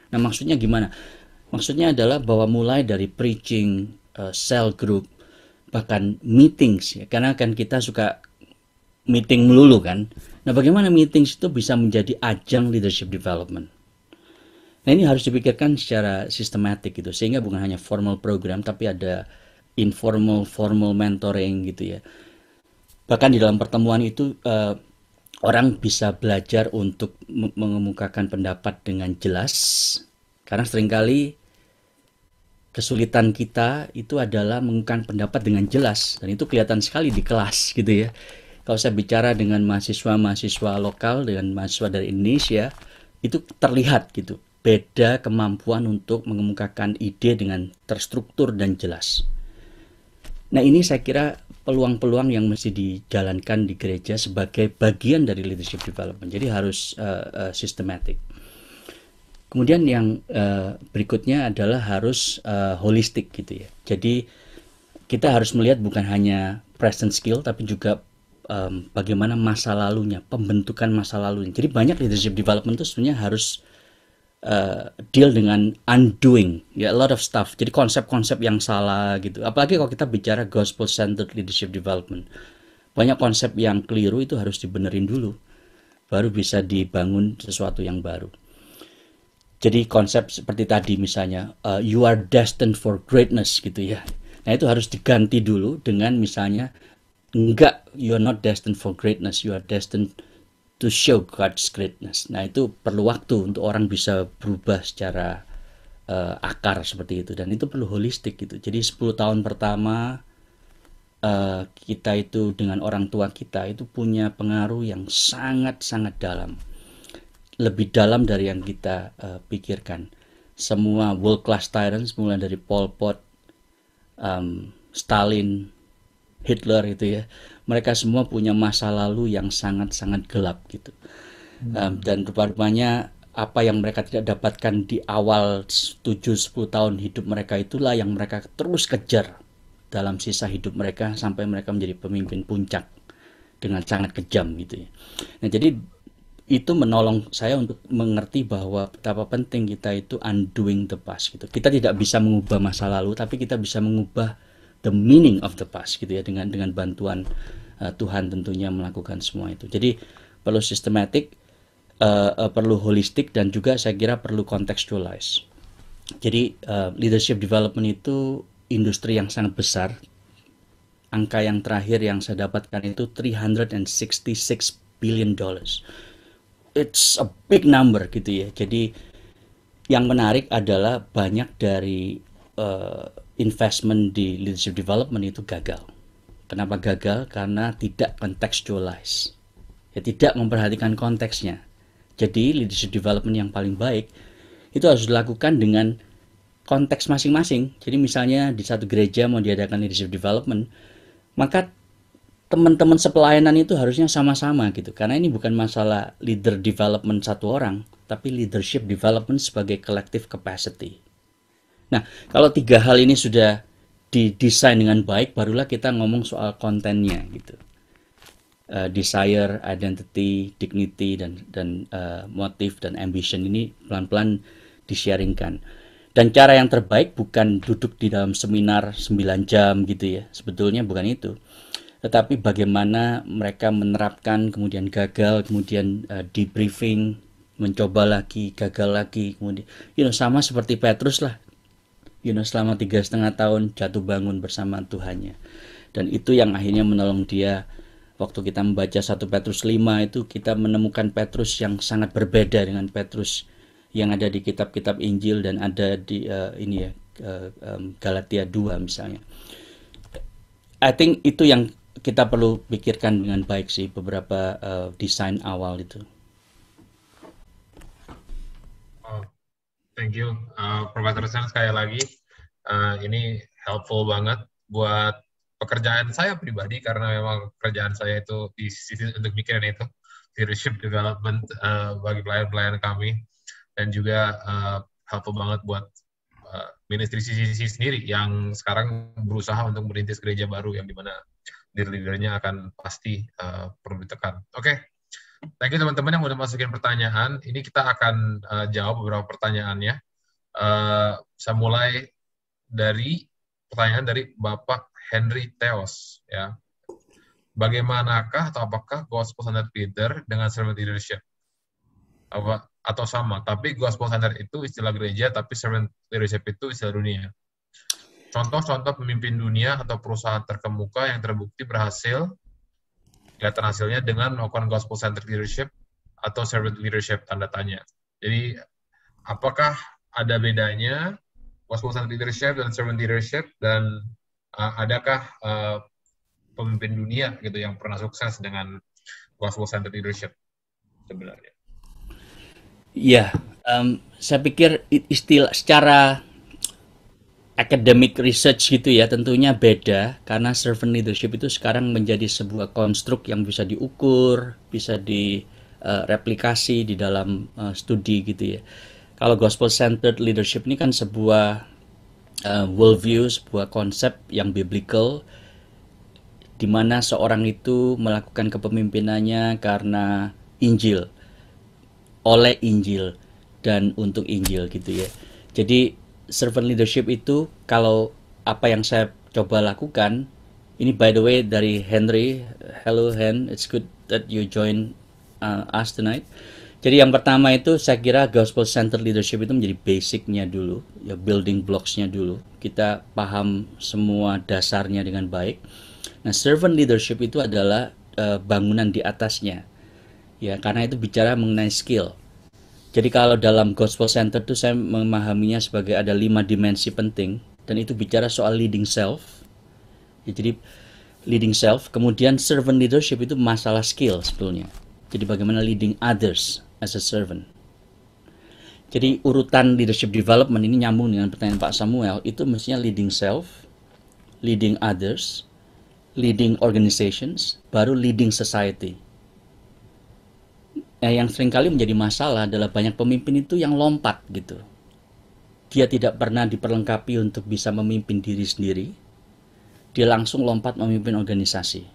Nah, maksudnya gimana? Maksudnya adalah bahwa mulai dari preaching, cell group, bahkan meetings ya, karena kan kita suka meeting melulu kan. Nah, bagaimana meetings itu bisa menjadi ajang leadership development? Nah, ini harus dipikirkan secara sistematik gitu, sehingga bukan hanya formal program, tapi ada informal, formal mentoring gitu ya. Bahkan di dalam pertemuan itu orang bisa belajar untuk mengemukakan pendapat dengan jelas, karena seringkali kesulitan kita itu adalah mengemukakan pendapat dengan jelas, dan itu kelihatan sekali di kelas gitu ya. Kalau saya bicara dengan mahasiswa-mahasiswa lokal, dengan mahasiswa dari Indonesia, itu terlihat gitu, beda kemampuan untuk mengemukakan ide dengan terstruktur dan jelas. Nah, ini saya kira peluang-peluang yang mesti dijalankan di gereja sebagai bagian dari leadership development. Jadi harus systematic. Kemudian yang berikutnya adalah harus holistik gitu ya. Jadi kita harus melihat bukan hanya present skill, tapi juga bagaimana masa lalunya, pembentukan masa lalunya. Jadi banyak leadership development itu sebenarnya harus deal dengan undoing, ya, a lot of stuff. Jadi konsep-konsep yang salah gitu. Apalagi kalau kita bicara gospel centered leadership development, banyak konsep yang keliru itu harus dibenerin dulu, baru bisa dibangun sesuatu yang baru. Jadi konsep seperti tadi misalnya, you are destined for greatness gitu ya. Nah, itu harus diganti dulu dengan misalnya, enggak, you are not destined for greatness, you are destined to show God's greatness. Nah, itu perlu waktu untuk orang bisa berubah secara akar seperti itu, dan itu perlu holistik gitu. Jadi 10 tahun pertama kita itu dengan orang tua kita itu punya pengaruh yang sangat-sangat dalam, lebih dalam dari yang kita pikirkan. Semua world class tyrants mulai dari Pol Pot, Stalin, Hitler itu ya, mereka semua punya masa lalu yang sangat-sangat gelap gitu. Dan rupa-rupanya apa yang mereka tidak dapatkan di awal 7-10 tahun hidup mereka, itulah yang mereka terus kejar dalam sisa hidup mereka sampai mereka menjadi pemimpin puncak dengan sangat kejam gitu ya. Nah, jadi itu menolong saya untuk mengerti bahwa betapa penting kita itu undoing the past gitu. Kita tidak bisa mengubah masa lalu, tapi kita bisa mengubah the meaning of the past gitu ya, dengan bantuan Tuhan tentunya melakukan semua itu. Jadi perlu sistematik, perlu holistik, dan juga saya kira perlu contextualize. Jadi leadership development itu industri yang sangat besar. Angka yang terakhir yang saya dapatkan itu 366 billion dollars. It's a big number gitu ya. Jadi yang menarik adalah banyak dari investment di leadership development itu gagal. Kenapa gagal? Karena tidak contextualize. Ya, tidak memperhatikan konteksnya. Jadi leadership development yang paling baik itu harus dilakukan dengan konteks masing-masing. Jadi misalnya di satu gereja mau diadakan leadership development, maka teman-teman sepelayanan itu harusnya sama-sama gitu. Karena ini bukan masalah leader development satu orang, tapi leadership development sebagai collective capacity. Nah, kalau tiga hal ini sudah didesain dengan baik, barulah kita ngomong soal kontennya gitu. Desire, identity, dignity, dan motive dan ambition ini pelan-pelan di-sharingkan. Dan cara yang terbaik bukan duduk di dalam seminar 9 jam gitu ya. Sebetulnya bukan itu. Tetapi bagaimana mereka menerapkan, kemudian gagal, kemudian debriefing, mencoba lagi, gagal lagi, kemudian sama seperti Petrus lah. Selama 3,5 tahun jatuh bangun bersama Tuhannya. Dan itu yang akhirnya menolong dia. Waktu kita membaca 1 Petrus 5 itu kita menemukan Petrus yang sangat berbeda dengan Petrus yang ada di kitab-kitab Injil dan ada di Galatia 2 misalnya. I think itu yang kita perlu pikirkan dengan baik sih, beberapa desain awal itu. Thank you, Profesor Sen, sekali lagi. Ini helpful banget buat pekerjaan saya pribadi, karena memang pekerjaan saya itu di sisi untuk mikirin itu, leadership development bagi pelayan-pelayan kami, dan juga helpful banget buat ministry CCC sendiri yang sekarang berusaha untuk merintis gereja baru yang dimana leader-leadernya akan pasti perlu ditekan. Oke. Thank you teman-teman yang udah masukin pertanyaan. Ini kita akan jawab beberapa pertanyaannya. Saya mulai dari pertanyaan dari Bapak Henry Theos. Ya. Bagaimanakah atau apakah gospel-centered leader dengan servant leadership? Atau sama? Tapi gospel-centered itu istilah gereja, tapi servant leadership itu istilah dunia. Contoh-contoh pemimpin dunia atau perusahaan terkemuka yang terbukti berhasil, kelihatan hasilnya dengan melakukan gospel-centered leadership atau servant leadership, tanda tanya. Jadi, apakah ada bedanya gospel-centered leadership dan servant leadership, dan adakah pemimpin dunia gitu yang pernah sukses dengan gospel-centered leadership sebenarnya? Ya, saya pikir istilah secara academic research gitu ya tentunya beda, karena servant leadership itu sekarang menjadi sebuah konstruk yang bisa diukur, bisa direplikasi di dalam studi gitu ya. Kalau gospel-centered leadership ini kan sebuah worldview, sebuah konsep yang biblical, di mana seorang itu melakukan kepemimpinannya karena Injil, oleh Injil, dan untuk Injil gitu ya. Jadi servant leadership itu, kalau apa yang saya coba lakukan, ini by the way dari Henry. Hello Hen, it's good that you join us tonight. Jadi yang pertama itu saya kira gospel-centered leadership itu menjadi basicnya dulu, ya building blocks-nya dulu. Kita paham semua dasarnya dengan baik. Nah, servant leadership itu adalah bangunan di atasnya, ya, karena itu bicara mengenai skill. Jadi kalau dalam gospel-centered itu saya memahaminya sebagai ada 5 dimensi penting, dan itu bicara soal leading self. Ya, jadi leading self, kemudian servant leadership itu masalah skill sebetulnya. Jadi bagaimana leading others as a servant. Jadi urutan leadership development ini nyambung dengan pertanyaan Pak Samuel, itu mestinya leading self, leading others, leading organizations, baru leading society. Nah, yang seringkali menjadi masalah adalah banyak pemimpin itu yang lompat gitu. Dia tidak pernah diperlengkapi untuk bisa memimpin diri sendiri. Dia langsung lompat memimpin organisasi.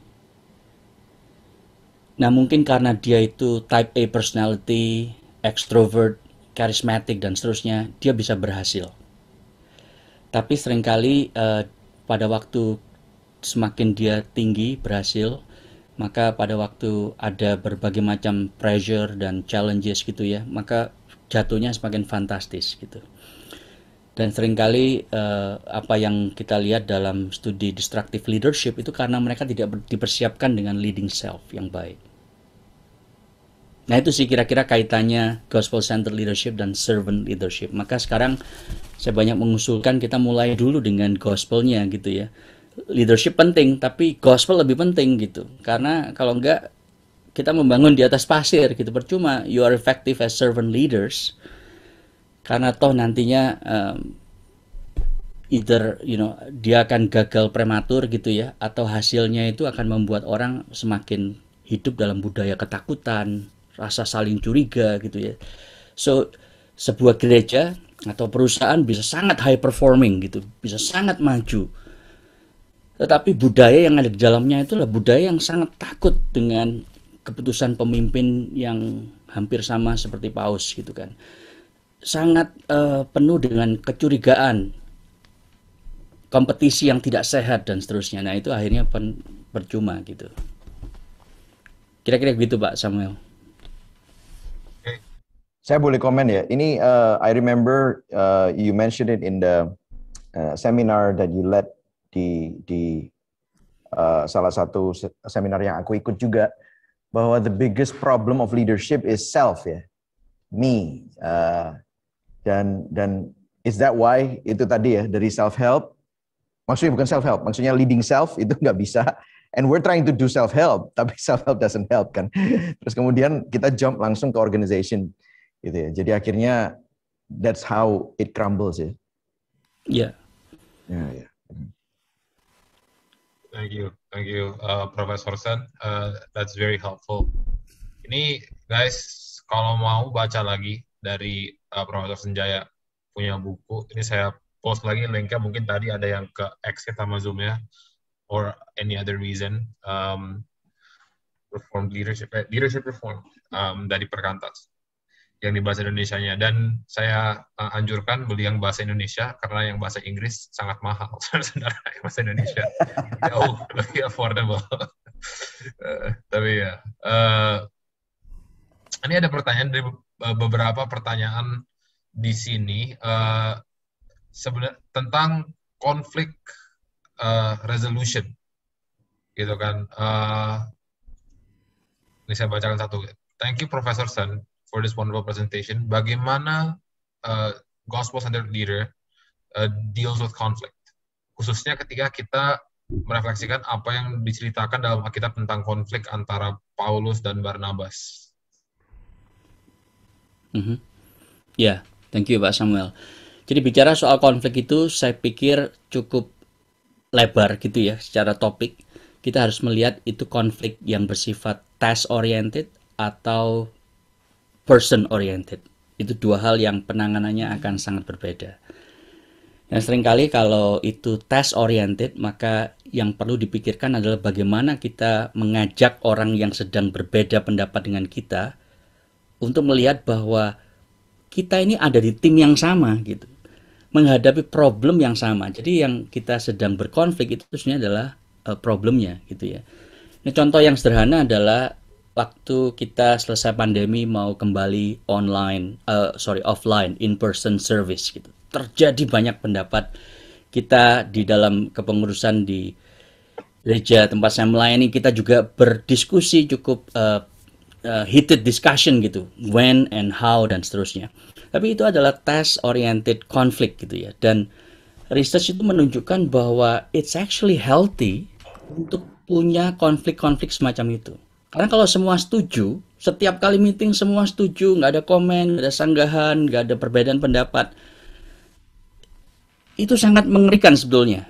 Nah, mungkin karena dia itu type A personality, extrovert, charismatic, dan seterusnya, dia bisa berhasil. Tapi seringkali pada waktu semakin dia tinggi, berhasil, maka pada waktu ada berbagai macam pressure dan challenges gitu ya, maka jatuhnya semakin fantastis gitu. Dan seringkali apa yang kita lihat dalam studi destructive leadership itu karena mereka tidak dipersiapkan dengan leading self yang baik. Nah itu sih kira-kira kaitannya gospel centered leadership dan servant leadership. Maka sekarang saya banyak mengusulkan kita mulai dulu dengan gospelnya gitu ya. Leadership penting, tapi gospel lebih penting gitu. Karena kalau enggak kita membangun di atas pasir gitu, percuma. You are effective as servant leaders karena toh nantinya either dia akan gagal prematur gitu ya, atau hasilnya itu akan membuat orang semakin hidup dalam budaya ketakutan, rasa saling curiga gitu ya. So sebuah gereja atau perusahaan bisa sangat high performing gitu, bisa sangat maju, tetapi budaya yang ada di dalamnya itulah budaya yang sangat takut dengan keputusan pemimpin yang hampir sama seperti Paus gitu kan, sangat penuh dengan kecurigaan, kompetisi yang tidak sehat dan seterusnya. Nah itu akhirnya percuma gitu. Kira-kira begitu Pak Samuel. Saya boleh komen ya. Ini I remember you mentioned it in the seminar that you led di salah satu seminar yang aku ikut juga, bahwa the biggest problem of leadership is self ya, me. Dan is that why itu tadi ya dari self help, maksudnya bukan self help, maksudnya leading self itu nggak bisa. And we're trying to do self help, tapi self help doesn't help kan. Terus kemudian kita jump langsung ke organization gitu ya. Jadi akhirnya that's how it crumbles ya. Iya. Ya. Thank you, Professor Sen. That's very helpful. Ini guys, kalau mau baca lagi dari Profesor Senjaya punya buku, ini saya post lagi linknya. Mungkin tadi ada yang ke exit sama Zoom ya, or any other reason. Reform leadership reform dari Perkantas yang di bahasa Indonesianya, dan saya anjurkan beli yang bahasa Indonesia karena yang bahasa Inggris sangat mahal. Saudara, yang bahasa Indonesia jauh lebih affordable. Tapi ya, ini ada pertanyaan dari beberapa pertanyaan di sini sebenarnya tentang konflik resolution, gitu kan. Ini saya bacakan satu. Thank you, Professor Sun, for this wonderful presentation. Bagaimana gospel-centered leader deals with conflict, khususnya ketika kita merefleksikan apa yang diceritakan dalam Alkitab tentang konflik antara Paulus dan Barnabas. Ya, thank you Pak Samuel. Jadi bicara soal konflik itu saya pikir cukup lebar gitu ya secara topik. Kita harus melihat itu konflik yang bersifat task oriented atau person oriented. Itu dua hal yang penanganannya akan sangat berbeda. Dan seringkali kalau itu task oriented, maka yang perlu dipikirkan adalah bagaimana kita mengajak orang yang sedang berbeda pendapat dengan kita untuk melihat bahwa kita ini ada di tim yang sama gitu, menghadapi problem yang sama. Jadi yang kita sedang berkonflik itu sebenarnya adalah problemnya gitu ya. Ini contoh yang sederhana adalah waktu kita selesai pandemi mau kembali offline, in-person service gitu. Terjadi banyak pendapat kita di dalam kepengurusan di gereja tempat saya melayani. Kita juga berdiskusi cukup heated discussion gitu, when and how dan seterusnya. Tapi itu adalah task oriented conflict gitu ya. Dan research itu menunjukkan bahwa it's actually healthy untuk punya konflik-konflik semacam itu. Karena kalau semua setuju, setiap kali meeting semua setuju, nggak ada komen, nggak ada sanggahan, nggak ada perbedaan pendapat, itu sangat mengerikan sebetulnya.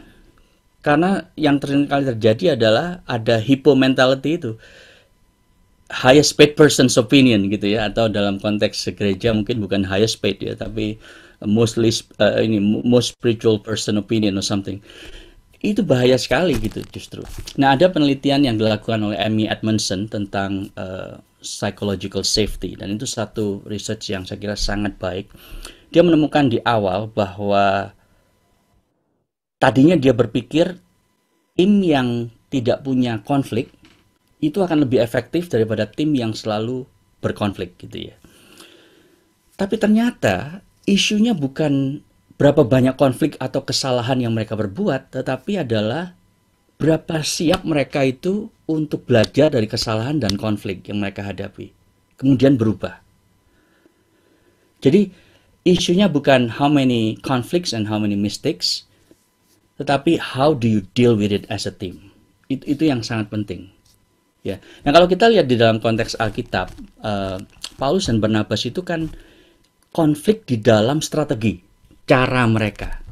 Karena yang kali terjadi adalah ada hippo mentality itu, highest paid person's opinion gitu ya, atau dalam konteks gereja mungkin bukan highest paid ya, tapi most spiritual person opinion or something. Itu bahaya sekali gitu justru. Nah, ada penelitian yang dilakukan oleh Amy Edmondson tentang psychological safety, dan itu satu research yang saya kira sangat baik. Dia menemukan di awal bahwa tadinya dia berpikir tim yang tidak punya konflik itu akan lebih efektif daripada tim yang selalu berkonflik gitu ya. Tapi ternyata isunya bukan berapa banyak konflik atau kesalahan yang mereka berbuat, tetapi adalah berapa siap mereka itu untuk belajar dari kesalahan dan konflik yang mereka hadapi, kemudian berubah. Jadi isunya bukan how many conflicts and how many mistakes, tetapi how do you deal with it as a team. Itu yang sangat penting. Ya. Nah, kalau kita lihat di dalam konteks Alkitab, Paulus dan Barnabas itu kan konflik di dalam strategi, cara mereka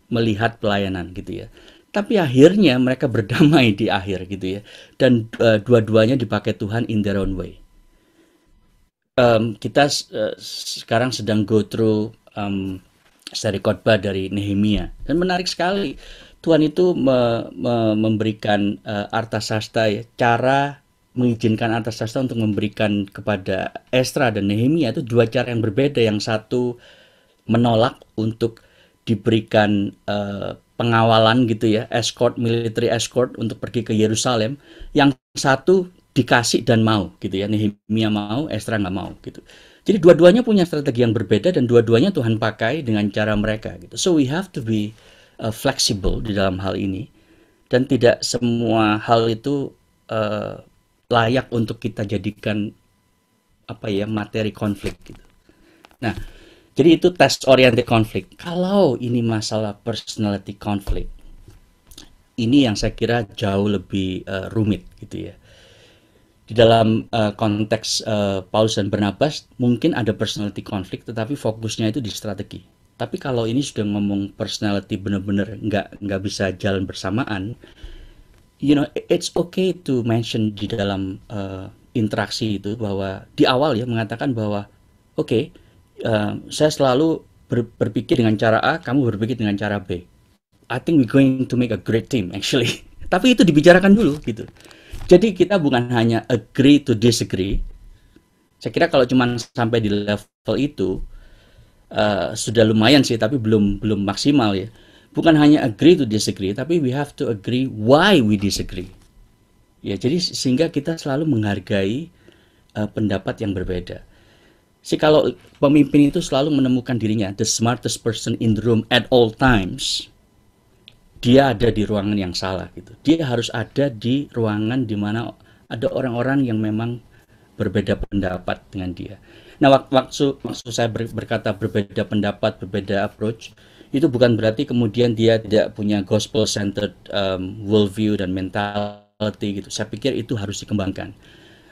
melihat pelayanan gitu ya. Tapi akhirnya mereka berdamai di akhir gitu ya. Dan dua-duanya dipakai Tuhan in their own way. Kita sekarang sedang go through seri khotbah dari Nehemia, dan menarik sekali Tuhan itu memberikan Artasasta ya, cara mengizinkan Artasasta untuk memberikan kepada Esra dan Nehemia itu dua cara yang berbeda. Yang satu menolak untuk diberikan pengawalan gitu ya, escort, military escort untuk pergi ke Yerusalem. Yang satu dikasih dan mau gitu ya, Nehemia mau, Esra nggak mau gitu. Jadi dua-duanya punya strategi yang berbeda dan dua-duanya Tuhan pakai dengan cara mereka gitu. So we have to be flexible di dalam hal ini, dan tidak semua hal itu layak untuk kita jadikan materi konflik gitu. Nah, jadi itu test oriented konflik. Kalau ini masalah personality konflik, ini yang saya kira jauh lebih rumit gitu ya. Di dalam konteks Paulus dan Barnabas mungkin ada personality konflik, tetapi fokusnya itu di strategi. Tapi kalau ini sudah ngomong personality benar-benar nggak bisa jalan bersamaan, it's okay to mention di dalam interaksi itu bahwa di awal ya mengatakan bahwa saya selalu berpikir dengan cara A, kamu berpikir dengan cara B. I think we're going to make a great team actually. Tapi itu dibicarakan dulu gitu. Jadi kita bukan hanya agree to disagree. Saya kira kalau cuma sampai di level itu sudah lumayan sih, tapi belum maksimal ya. Bukan hanya agree to disagree, tapi we have to agree why we disagree. Ya, jadi sehingga kita selalu menghargai pendapat yang berbeda. Kalau pemimpin itu selalu menemukan dirinya the smartest person in the room at all times, dia ada di ruangan yang salah gitu. Dia harus ada di ruangan di mana ada orang-orang yang memang berbeda pendapat dengan dia. Nah, waktu saya berkata berbeda pendapat, berbeda approach, itu bukan berarti kemudian dia tidak punya gospel centered worldview dan mentality gitu. Saya pikir itu harus dikembangkan.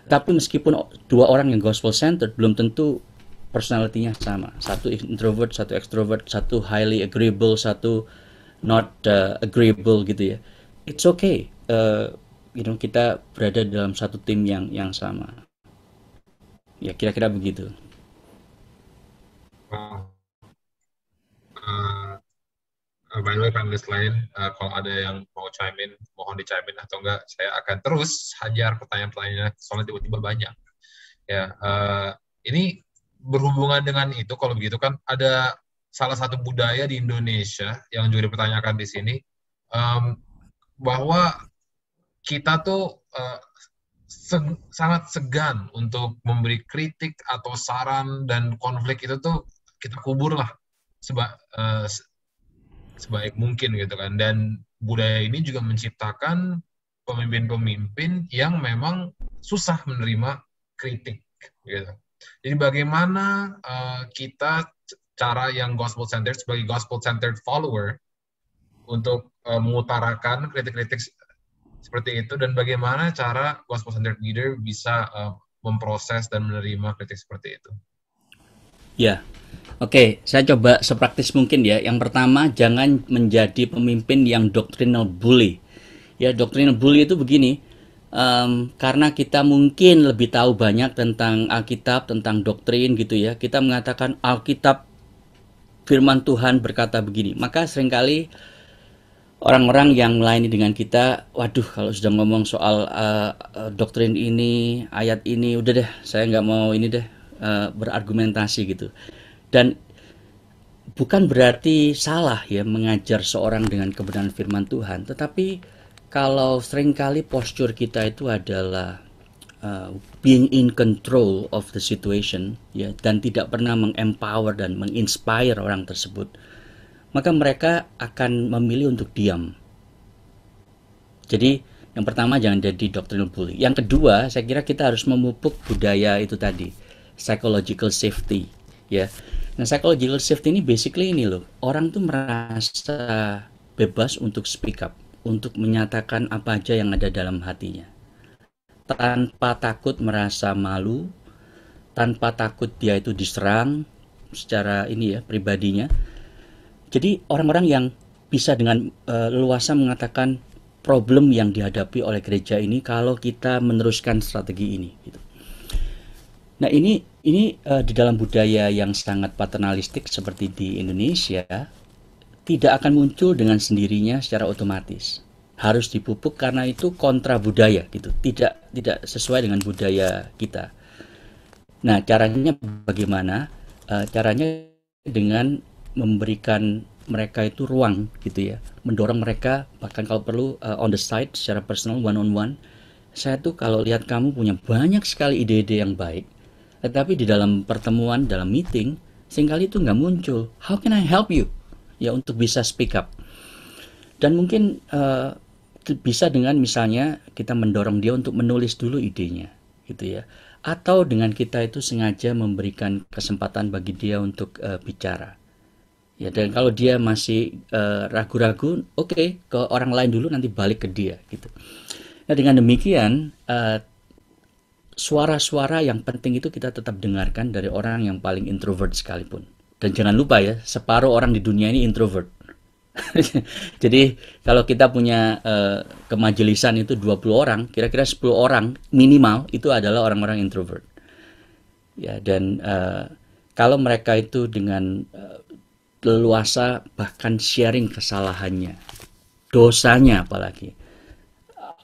Tapi meskipun dua orang yang gospel centered, belum tentu personality-nya sama. Satu introvert, satu extrovert, satu highly agreeable, satu not agreeable gitu ya. It's okay. Kita berada dalam satu tim yang sama. Ya, kira-kira begitu. By the way, panelis lain, kalau ada yang mau chime in, mohon di chime in, atau enggak, saya akan terus hajar pertanyaan-pertanyaannya, soalnya tiba-tiba banyak. Ya, ini berhubungan dengan itu, kalau begitu kan ada salah satu budaya di Indonesia yang juga dipertanyakan di sini, bahwa kita tuh sangat segan untuk memberi kritik atau saran, dan konflik itu tuh kita kubur lah sebaik mungkin gitu kan. Dan budaya ini juga menciptakan pemimpin-pemimpin yang memang susah menerima kritik gitu. Jadi bagaimana kita cara yang gospel centered sebagai gospel centered follower untuk mengutarakan kritik-kritik seperti itu, dan bagaimana cara gospel centered leader bisa memproses dan menerima kritik seperti itu? Ya, oke, saya coba sepraktis mungkin ya. Yang pertama, jangan menjadi pemimpin yang doctrinal bully. Ya, doctrinal bully itu begini, karena kita mungkin lebih tahu banyak tentang Alkitab, tentang doktrin gitu ya. Kita mengatakan Alkitab, firman Tuhan berkata begini. Maka seringkali orang-orang yang melayani dengan kita, waduh, kalau sudah ngomong soal doktrin ini, ayat ini, udah deh, saya nggak mau ini deh, berargumentasi gitu. Dan bukan berarti salah ya mengajar seorang dengan kebenaran firman Tuhan, tetapi kalau seringkali postur kita itu adalah being in control of the situation ya, dan tidak pernah mengempower dan menginspire orang tersebut, maka mereka akan memilih untuk diam. Jadi yang pertama jangan jadi doctrinal bully. Yang kedua, saya kira kita harus memupuk budaya itu tadi, psychological safety, ya. Nah, psychological safety ini basically ini loh, orang tuh merasa bebas untuk speak up, untuk menyatakan apa aja yang ada dalam hatinya, tanpa takut merasa malu, tanpa takut dia itu diserang secara ini ya pribadinya. Jadi orang-orang yang bisa dengan leluasa mengatakan problem yang dihadapi oleh gereja ini kalau kita meneruskan strategi ini gitu. Nah, ini di dalam budaya yang sangat paternalistik seperti di Indonesia tidak akan muncul dengan sendirinya secara otomatis. Harus dipupuk karena itu kontra budaya gitu. Tidak sesuai dengan budaya kita. Nah, caranya bagaimana? Caranya dengan memberikan mereka itu ruang gitu ya, mendorong mereka, bahkan kalau perlu on the side secara personal, one on one. Saya tuh kalau lihat kamu punya banyak sekali ide-ide yang baik, tetapi di dalam pertemuan, dalam meeting, seringkali itu nggak muncul. How can I help you? Ya, untuk bisa speak up. Dan mungkin bisa dengan misalnya kita mendorong dia untuk menulis dulu idenya gitu ya, atau dengan kita itu sengaja memberikan kesempatan bagi dia untuk bicara. Ya, dan kalau dia masih ragu-ragu, oke, ke orang lain dulu, nanti balik ke dia gitu. Nah, dengan demikian suara-suara yang penting itu kita tetap dengarkan dari orang yang paling introvert sekalipun. Dan jangan lupa ya, separuh orang di dunia ini introvert. Jadi kalau kita punya kemajelisan itu 20 orang, kira-kira 10 orang minimal itu adalah orang-orang introvert. Ya, dan kalau mereka itu dengan leluasa bahkan sharing kesalahannya, dosanya apalagi,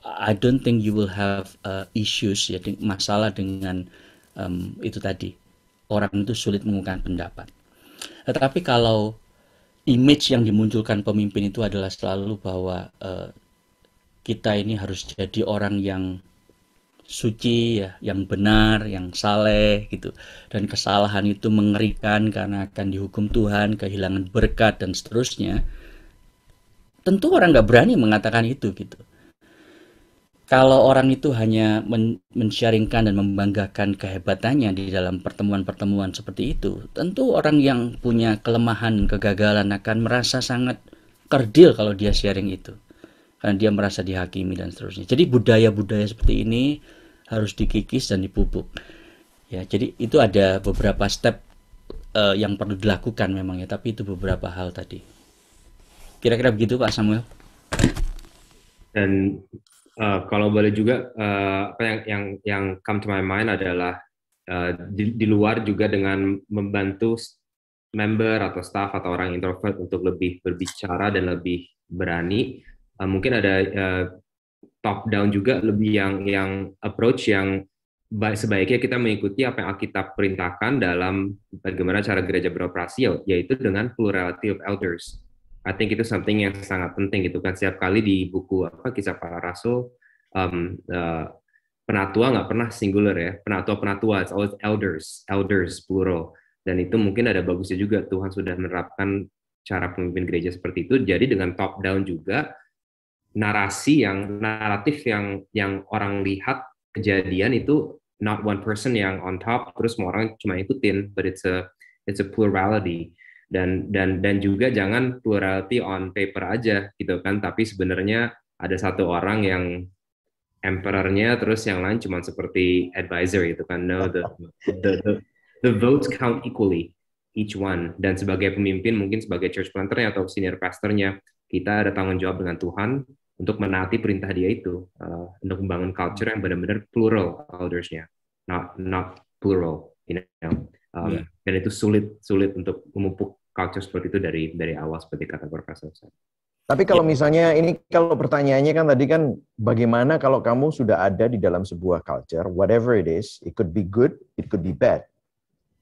I don't think you will have issues ya, masalah dengan itu tadi, orang itu sulit mengungkapkan pendapat. Tetapi kalau image yang dimunculkan pemimpin itu adalah selalu bahwa kita ini harus jadi orang yang suci ya, yang benar, yang saleh gitu, dan kesalahan itu mengerikan karena akan dihukum Tuhan, kehilangan berkat dan seterusnya. Tentu orang nggak berani mengatakan itu gitu. Kalau orang itu hanya men-sharingkan dan membanggakan kehebatannya di dalam pertemuan-pertemuan seperti itu, tentu orang yang punya kelemahan, kegagalan akan merasa sangat kerdil kalau dia sharing itu, karena dia merasa dihakimi dan seterusnya. Jadi budaya-budaya seperti ini harus dikikis dan dipupuk. Ya, jadi itu ada beberapa step yang perlu dilakukan memang ya, tapi itu beberapa hal tadi. Kira-kira begitu Pak Samuel. Dan kalau boleh juga apa yang come to my mind adalah di luar juga dengan membantu member atau staff atau orang introvert untuk lebih berbicara dan lebih berani. Mungkin ada top down juga lebih yang approach yang sebaiknya kita mengikuti apa yang Alkitab perintahkan dalam bagaimana cara gereja beroperasi, yaitu dengan plurality of elders. I think itu something yang sangat penting gitu kan. Setiap kali di buku Kisah Para Rasul, penatua nggak pernah singular ya, penatua it's always elders plural. Dan itu mungkin ada bagusnya juga, Tuhan sudah menerapkan cara pemimpin gereja seperti itu. Jadi dengan top down juga, naratif yang orang lihat kejadian itu not one person yang on top terus semua orang cuma ikutin, but it's a plurality. Dan juga jangan plurality on paper aja gitu kan, tapi sebenarnya ada satu orang yang emperornya terus yang lain cuma seperti advisor gitu kan. No, the votes count equally each one. Dan sebagai pemimpin, mungkin sebagai church planternya atau senior pastornya, kita ada tanggung jawab dengan Tuhan untuk menaati perintah dia itu, untuk membangun culture yang benar-benar plural eldersnya, not plural, you know. Dan itu sulit untuk memupuk culture seperti itu dari awal, seperti kata Profesor. Tapi kalau misalnya ini, kalau pertanyaannya kan tadi kan, bagaimana kalau kamu sudah ada di dalam sebuah culture, whatever it is, it could be good, it could be bad.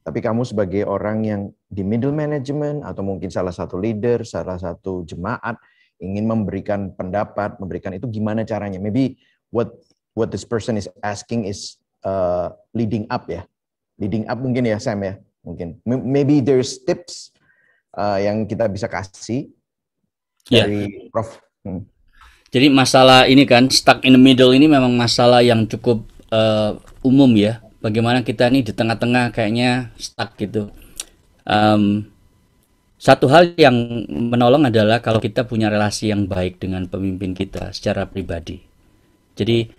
Tapi kamu sebagai orang yang di middle management, atau mungkin salah satu leader, salah satu jemaat, ingin memberikan pendapat, memberikan itu gimana caranya? Maybe what this person is asking is leading up ya. Leading up mungkin ya Sam ya, mungkin. Maybe there's tips yang kita bisa kasih Ya. dari Prof? Jadi masalah ini kan stuck in the middle ini memang masalah yang cukup umum ya. Bagaimana kita nih di tengah-tengah kayaknya stuck gitu. Satu hal yang menolong adalah kalau kita punya relasi yang baik dengan pemimpin kita secara pribadi. Jadi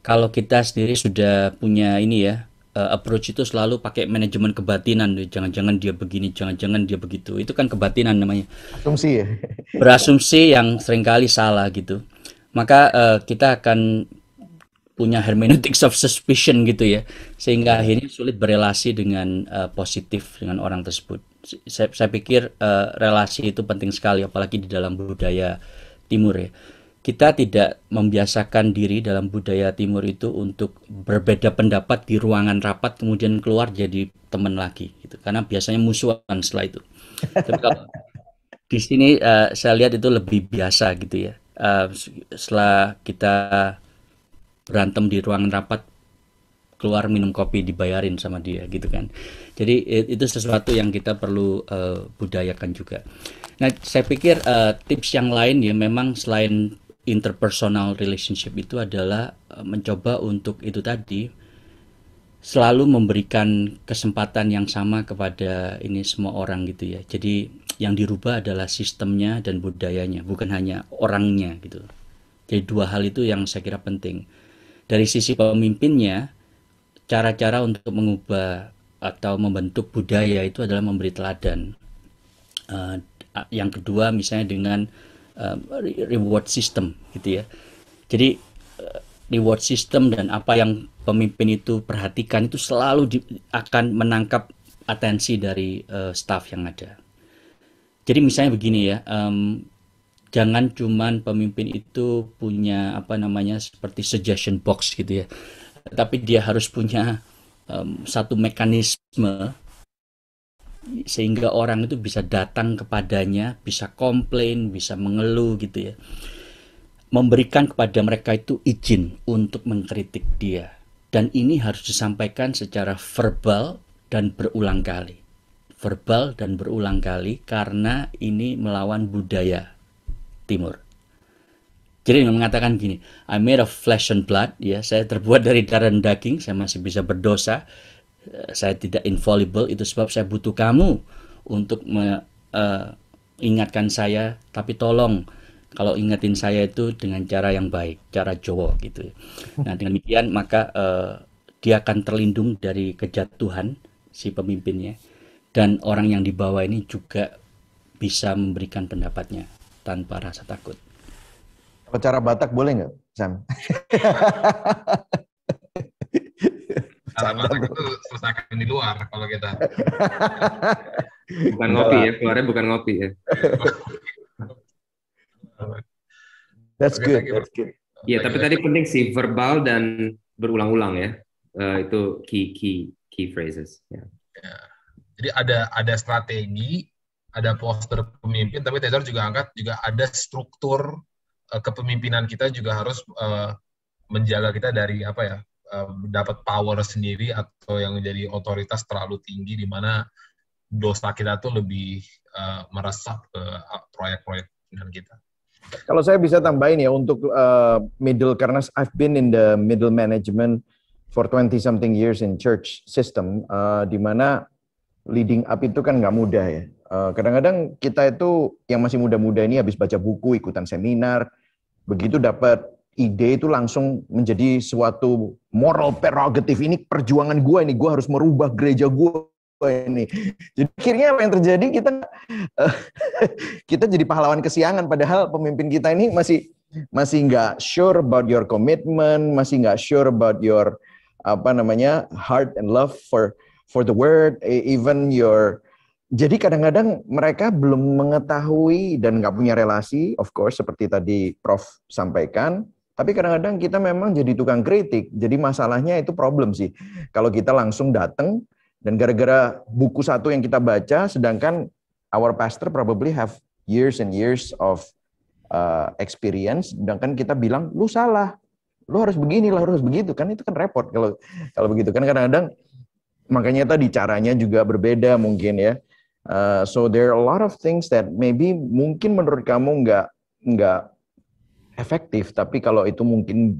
kalau kita sendiri sudah punya ini ya, approach itu selalu pakai manajemen kebatinan, jangan-jangan dia begini, jangan-jangan dia begitu. Itu kan kebatinan namanya. Asumsi ya. Berasumsi yang seringkali salah gitu. Maka kita akan punya hermeneutics of suspicion gitu ya, sehingga akhirnya sulit berelasi dengan positif dengan orang tersebut. Saya pikir relasi itu penting sekali, apalagi di dalam budaya Timur ya. Kita tidak membiasakan diri dalam budaya Timur itu untuk berbeda pendapat di ruangan rapat kemudian keluar jadi teman lagi gitu, karena biasanya musuhan setelah itu. Tapi kalau di sini saya lihat itu lebih biasa gitu ya. Setelah kita berantem di ruangan rapat, keluar minum kopi dibayarin sama dia gitu kan. Jadi itu sesuatu yang kita perlu budayakan juga. Nah, saya pikir tips yang lain ya memang selain interpersonal relationship itu adalah mencoba untuk itu tadi selalu memberikan kesempatan yang sama kepada ini semua orang gitu ya. Jadi yang dirubah adalah sistemnya dan budayanya, bukan hanya orangnya gitu. Jadi dua hal itu yang saya kira penting. Dari sisi pemimpinnya, cara-cara untuk mengubah atau membentuk budaya itu adalah memberi teladan. Yang kedua misalnya dengan reward system gitu ya. Jadi reward system dan apa yang pemimpin itu perhatikan itu selalu akan menangkap atensi dari staff yang ada. Jadi misalnya begini ya, jangan cuman pemimpin itu punya apa namanya seperti suggestion box gitu ya, tapi dia harus punya satu mekanisme sehingga orang itu bisa datang kepadanya, bisa komplain, bisa mengeluh gitu ya. Memberikan kepada mereka itu izin untuk mengkritik dia. Dan ini harus disampaikan secara verbal dan berulang kali. Verbal dan berulang kali karena ini melawan budaya Timur. Jadi mengatakan gini, I'm made of flesh and blood, ya, saya terbuat dari darah dan daging, saya masih bisa berdosa, saya tidak infallible, itu sebab saya butuh kamu untuk mengingatkan saya, tapi tolong kalau ingetin saya itu dengan cara yang baik, cara Jawa gitu. Nah dengan demikian maka dia akan terlindung dari kejatuhan si pemimpinnya, dan orang yang dibawa ini juga bisa memberikan pendapatnya tanpa rasa takut. Kalau cara Batak boleh nggak, Sam? Cara Batak itu selesaikan di luar kalau kita. Bukan ngopi ya, keluarnya bukan ngopi ya. That's good, that's good. Iya, tapi tadi penting sih verbal dan berulang-ulang ya. Itu key phrases. Ya. Ya. Jadi ada strategi, ada postur pemimpin, tapi Tedor juga angkat juga ada struktur kepemimpinan kita juga harus menjaga kita dari apa ya, dapat power sendiri atau yang menjadi otoritas terlalu tinggi di mana dosa kita tuh lebih meresap ke proyek-proyek dengan kita. Kalau saya bisa tambahin ya untuk middle, karena I've been in the middle management for 20-something years in church system, di mana leading up itu kan nggak mudah ya. Kadang-kadang kita itu yang masih muda-muda ini habis baca buku, ikutan seminar, begitu dapat ide itu langsung menjadi suatu moral prerogative. Ini perjuangan gue, ini gue harus merubah gereja gue ini. Jadi akhirnya apa yang terjadi, kita jadi pahlawan kesiangan, padahal pemimpin kita ini masih nggak sure about your commitment, masih nggak sure about your heart and love for the word, even your. Jadi kadang-kadang mereka belum mengetahui dan nggak punya relasi, of course, seperti tadi Prof sampaikan. Tapi kadang-kadang kita memang jadi tukang kritik. Jadi masalahnya itu problem sih. Kalau kita langsung datang dan gara-gara buku satu yang kita baca, sedangkan our pastor probably have years and years of experience, sedangkan kita bilang, lu salah, lu harus begini, lu harus begitu. Kan itu kan repot kalau begitu. Kan kadang-kadang, makanya tadi caranya juga berbeda mungkin ya. So there are a lot of things that maybe mungkin menurut kamu nggak efektif, tapi kalau itu mungkin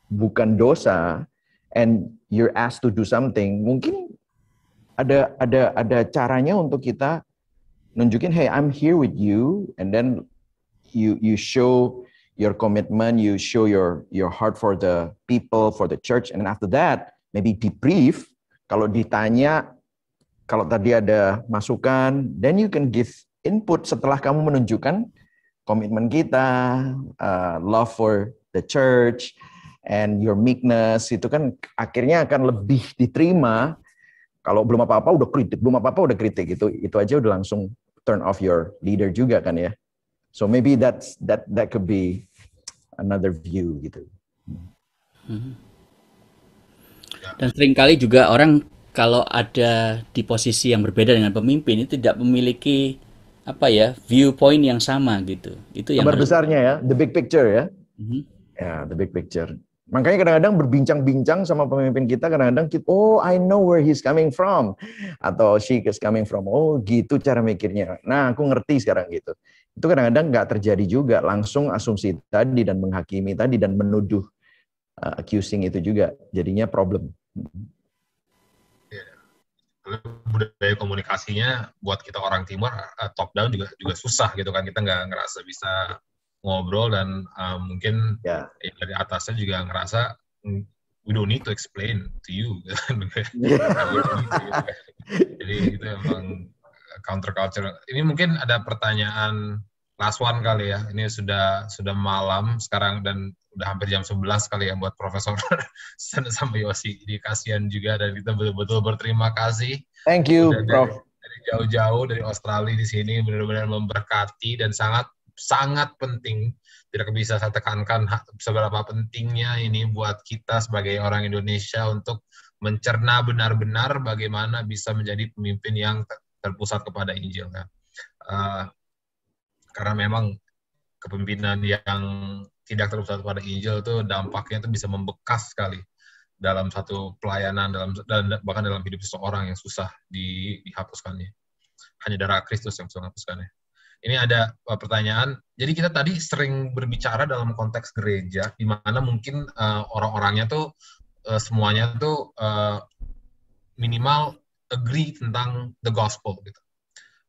bukan dosa, and you're asked to do something, mungkin ada caranya untuk kita nunjukin, hey, I'm here with you, and then you show your commitment, you show your heart for the people, for the church, and after that maybe debrief. Kalau ditanya, kalau tadi ada masukan, then you can give input setelah kamu menunjukkan komitmen kita, love for the church, and your meekness, itu kan akhirnya akan lebih diterima. Kalau belum apa-apa udah kritik, itu aja udah langsung turn off your leader juga kan ya. So maybe that could be another view gitu. Dan seringkali juga orang kalau ada di posisi yang berbeda dengan pemimpin itu tidak memiliki viewpoint yang sama gitu. Itu yang gambar besarnya ya, the big picture ya. Ya, the big picture. Makanya kadang-kadang berbincang-bincang sama pemimpin kita, kadang-kadang kita, oh, I know where he's coming from, atau she is coming from. Oh, gitu cara mikirnya. Nah, aku ngerti sekarang gitu. Itu kadang-kadang nggak terjadi juga, langsung asumsi tadi dan menghakimi tadi dan menuduh, accusing itu juga jadinya problem. Budaya komunikasinya buat kita orang timur top down juga susah gitu kan, kita nggak ngerasa bisa ngobrol dan mungkin dari atasnya juga ngerasa we don't need to explain to you. Jadi itu emang counterculture. Ini mungkin ada pertanyaan last one kali ya. Ini sudah malam sekarang dan udah hampir jam 11 kali ya buat Profesor Sen sama Yosi. Jadi kasihan juga dan kita betul-betul berterima kasih. Thank you, Prof. Dari jauh-jauh dari Australia di sini benar-benar memberkati dan sangat penting, tidak bisa saya tekankan seberapa pentingnya ini buat kita sebagai orang Indonesia untuk mencerna benar-benar bagaimana bisa menjadi pemimpin yang terpusat kepada Injil kan. Karena memang kepemimpinan yang tidak terpusat pada Injil itu dampaknya itu bisa membekas sekali dalam satu pelayanan, bahkan dalam hidup seseorang yang susah dihapuskannya. Hanya darah Kristus yang bisa menghapuskannya. Ini ada pertanyaan. Jadi kita tadi sering berbicara dalam konteks gereja, di mana mungkin orang-orangnya tuh semuanya tuh minimal agree tentang the gospel gitu.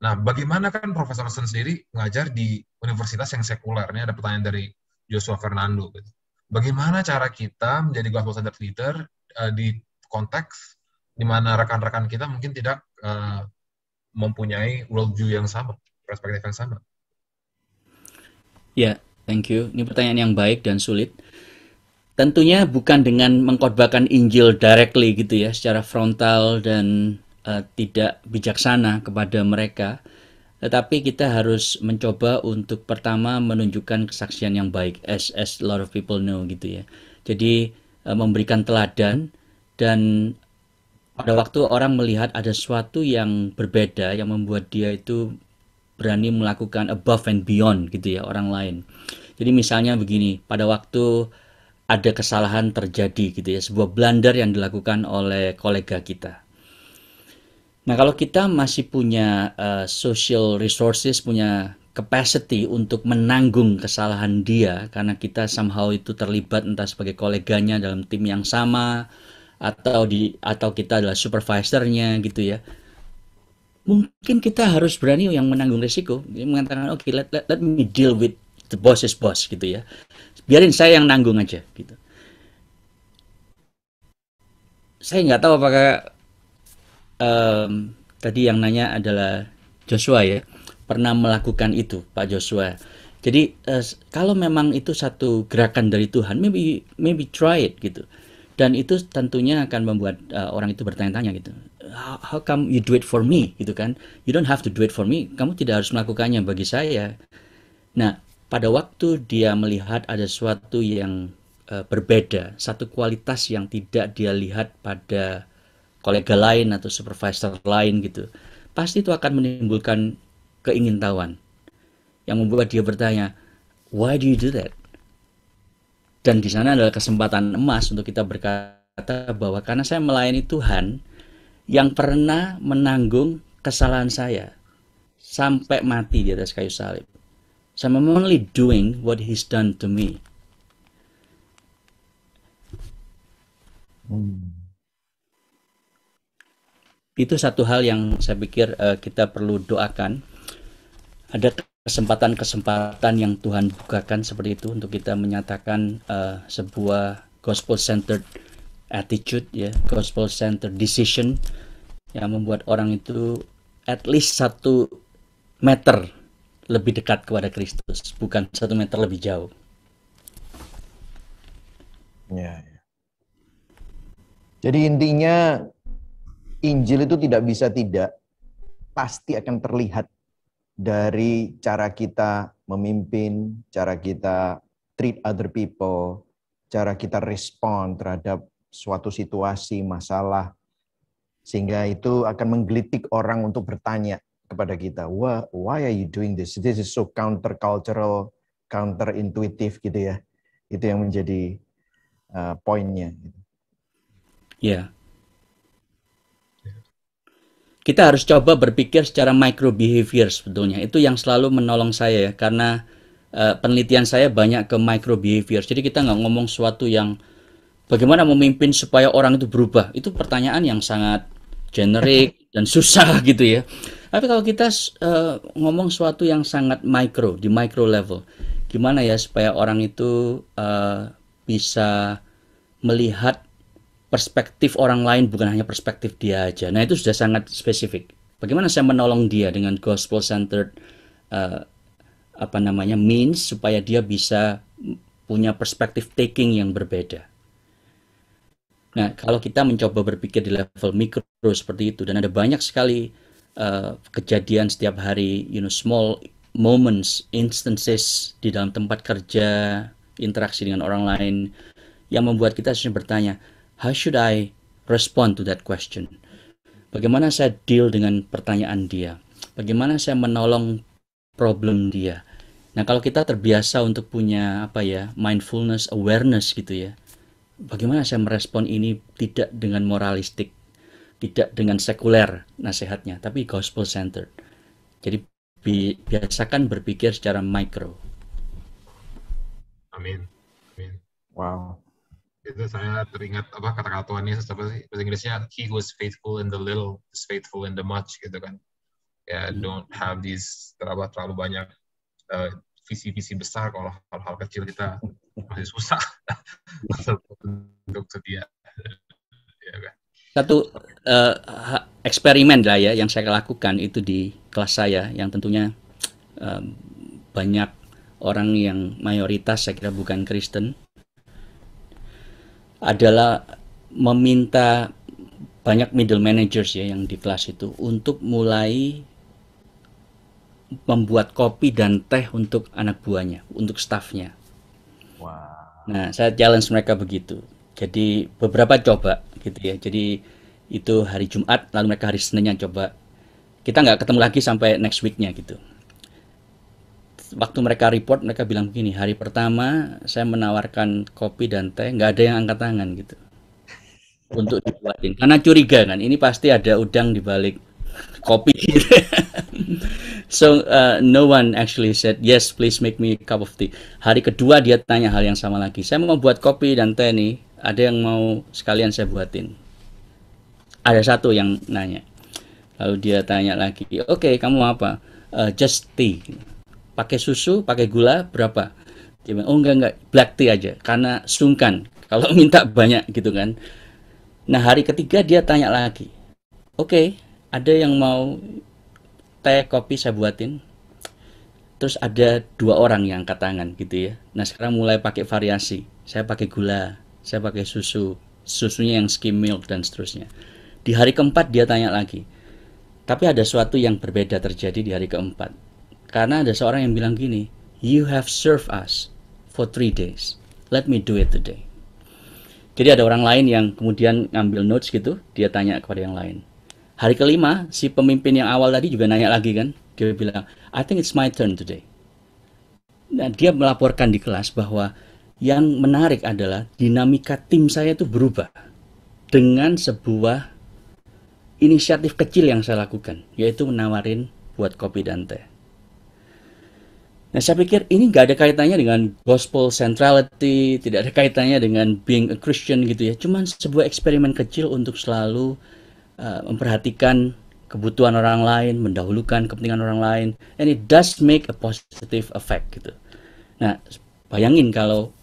Nah, bagaimana kan Profesor Sen sendiri ngajar di universitas yang sekuler? Ini ada pertanyaan dari Joshua Fernando. Gitu. Bagaimana cara kita menjadi gospel-centered leader di konteks di mana rekan-rekan kita mungkin tidak mempunyai worldview yang sama, perspektif yang sama? Ya, thank you. Ini pertanyaan yang baik dan sulit. Tentunya bukan dengan mengkhotbahkan Injil directly gitu ya, secara frontal dan tidak bijaksana kepada mereka. Tetapi kita harus mencoba untuk pertama menunjukkan kesaksian yang baik, as a lot of people know gitu ya. Jadi memberikan teladan, dan pada waktu orang melihat ada sesuatu yang berbeda yang membuat dia itu berani melakukan above and beyond gitu ya orang lain. Jadi misalnya begini, pada waktu ada kesalahan terjadi gitu ya, sebuah blunder yang dilakukan oleh kolega kita. Nah, kalau kita masih punya social resources, punya capacity untuk menanggung kesalahan dia karena kita somehow itu terlibat entah sebagai koleganya dalam tim yang sama atau kita adalah supervisornya gitu ya. Mungkin kita harus berani yang menanggung risiko, mengatakan oke, let me deal with the boss's boss gitu ya. Biarin saya yang nanggung aja gitu. Saya nggak tahu apakah tadi yang nanya adalah Joshua ya, pernah melakukan itu Pak Joshua. Jadi kalau memang itu satu gerakan dari Tuhan, maybe try it gitu. Dan itu tentunya akan membuat orang itu bertanya-tanya gitu. How come you do it for me gitu kan? You don't have to do it for me. Kamu tidak harus melakukannya bagi saya. Nah, pada waktu dia melihat ada sesuatu yang berbeda, satu kualitas yang tidak dia lihat pada kolega lain atau supervisor lain gitu, pasti itu akan menimbulkan keingintahuan yang membuat dia bertanya, why do you do that? Dan di sana adalah kesempatan emas untuk kita berkata bahwa karena saya melayani Tuhan yang pernah menanggung kesalahan saya, sampai mati di atas kayu salib. So I'm only doing what he's done to me. Itu satu hal yang saya pikir kita perlu doakan. Ada kesempatan-kesempatan yang Tuhan bukakan seperti itu untuk kita menyatakan sebuah gospel-centered attitude, ya, gospel-centered decision yang membuat orang itu at least 1 meter lebih dekat kepada Kristus, bukan 1 meter lebih jauh. Ya. Jadi intinya Injil itu tidak bisa tidak, pasti akan terlihat dari cara kita memimpin, cara kita treat other people, cara kita respon terhadap suatu situasi, masalah, sehingga itu akan menggelitik orang untuk bertanya kepada kita, why are you doing this? This is so countercultural, counterintuitive gitu ya. Itu yang menjadi poinnya. Ya. Kita harus coba berpikir secara micro behavior sebetulnya. Itu yang selalu menolong saya ya, karena penelitian saya banyak ke micro behavior. Jadi kita nggak ngomong sesuatu yang bagaimana memimpin supaya orang itu berubah. Itu pertanyaan yang sangat generik dan susah gitu ya. Tapi kalau kita ngomong sesuatu yang sangat micro, di micro level, gimana ya supaya orang itu bisa melihat perspektif orang lain, bukan hanya perspektif dia aja. Nah, itu sudah sangat spesifik. Bagaimana saya menolong dia dengan gospel centered means supaya dia bisa punya perspektif taking yang berbeda. Nah, kalau kita mencoba berpikir di level mikro seperti itu, dan ada banyak sekali kejadian setiap hari, small moments, instances di dalam tempat kerja, interaksi dengan orang lain, yang membuat kita harus bertanya, how should I respond to that question? Bagaimana saya deal dengan pertanyaan dia? Bagaimana saya menolong problem dia? Nah, kalau kita terbiasa untuk punya mindfulness, awareness gitu ya. Bagaimana saya merespon ini tidak dengan moralistik, tidak dengan sekuler nasihatnya, tapi gospel centered. Jadi biasakan berpikir secara micro. Amin. Amin. Wow. Itu saya teringat kata-kata Tuhan Yesus bahasa Inggrisnya, he who is faithful in the little is faithful in the much, gitu kan. Ya, don't have these terlalu banyak visi-visi besar kalau hal-hal kecil kita masih susah untuk setia. Ya kan. Satu eksperimen lah ya yang saya lakukan itu di kelas saya, yang tentunya banyak orang yang mayoritas saya kira bukan Kristen, adalah meminta banyak middle managers ya yang di kelas itu untuk mulai membuat kopi dan teh untuk anak buahnya, untuk staffnya. Wow. Nah, saya challenge mereka begitu. Jadi beberapa coba gitu ya. Jadi itu hari Jumat, lalu mereka hari Seninnya coba. Kita nggak ketemu lagi sampai next week-nya gitu. Waktu mereka report, mereka bilang begini, hari pertama saya menawarkan kopi dan teh, nggak ada yang angkat tangan gitu untuk dibuatin. Karena curiga kan, ini pasti ada udang di balik kopi gitu. So no one actually said, yes, please make me a cup of tea. Hari kedua dia tanya hal yang sama lagi. Saya mau buat kopi dan teh nih, ada yang mau sekalian saya buatin? Ada satu yang nanya. Lalu dia tanya lagi, oke, kamu apa? Just tea. Pakai susu, pakai gula, berapa? Dia bilang, oh enggak, black tea aja. Karena sungkan, kalau minta banyak gitu kan. Nah, hari ketiga dia tanya lagi. Oke, ada yang mau teh, kopi saya buatin. Terus ada 2 orang yang angkat tangan gitu ya. Nah, sekarang mulai pakai variasi. Saya pakai gula, saya pakai susu. Susunya yang skim milk dan seterusnya. Di hari keempat dia tanya lagi. Tapi ada sesuatu yang berbeda terjadi di hari keempat. Karena ada seorang yang bilang gini, you have served us for 3 days. Let me do it today. Jadi ada orang lain yang kemudian ngambil notes gitu, dia tanya kepada yang lain. Hari kelima, si pemimpin yang awal tadi juga nanya lagi kan. Dia bilang, I think it's my turn today. Nah, dia melaporkan di kelas bahwa yang menarik adalah dinamika tim saya itu berubah dengan sebuah inisiatif kecil yang saya lakukan, yaitu menawarin buat kopi dan teh. Nah, saya pikir ini nggak ada kaitannya dengan gospel centrality, tidak ada kaitannya dengan being a Christian gitu ya. Cuman sebuah eksperimen kecil untuk selalu memperhatikan kebutuhan orang lain, mendahulukan kepentingan orang lain, and it does make a positive effect gitu. Nah, bayangin kalau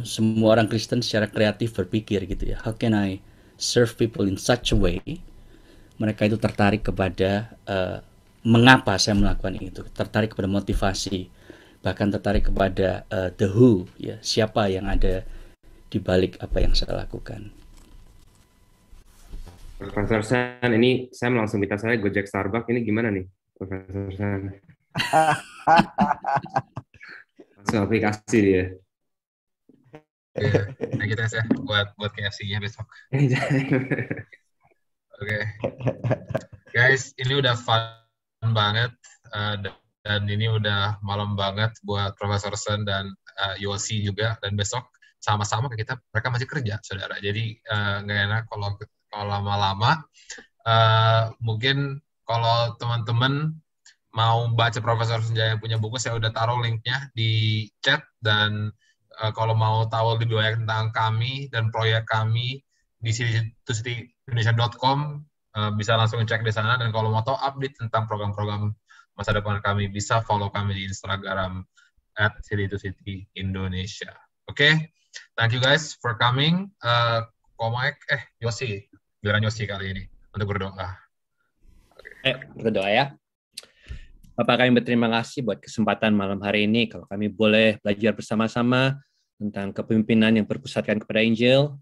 semua orang Kristen secara kreatif berpikir gitu ya, how can I serve people in such a way? Mereka itu tertarik kepada mengapa saya melakukan itu, tertarik kepada motivasi, bahkan tertarik kepada the who, ya, siapa yang ada di balik apa yang saya lakukan. Profesor San, ini Sam langsung minta saya Gojek Starbucks, ini gimana nih, Profesor San? Langsung aplikasi dia. Nah kita ya buat KFC-nya besok. Oke. Guys, ini udah fun banget dan ini udah malam banget buat Profesor Sen dan Yosi juga, dan besok sama-sama mereka masih kerja, saudara. Jadi nggak enak kalau lama-lama. Mungkin kalau teman-teman mau baca Profesor Sanjaya punya buku, saya udah taruh linknya di chat, dan kalau mau tahu lebih banyak tentang kami dan proyek kami di citytoCityIndonesia.com, bisa langsung cek di sana. Dan kalau mau tahu update tentang program-program masa depan kami, bisa follow kami di Instagram @citytoCityIndonesia. Oke, thank you guys for coming. Yosi, giliran Yosi kali ini untuk berdoa. Berdoa ya. Bapak, kami berterima kasih buat kesempatan malam hari ini, kalau kami boleh belajar bersama-sama tentang kepemimpinan yang berpusatkan kepada Injil.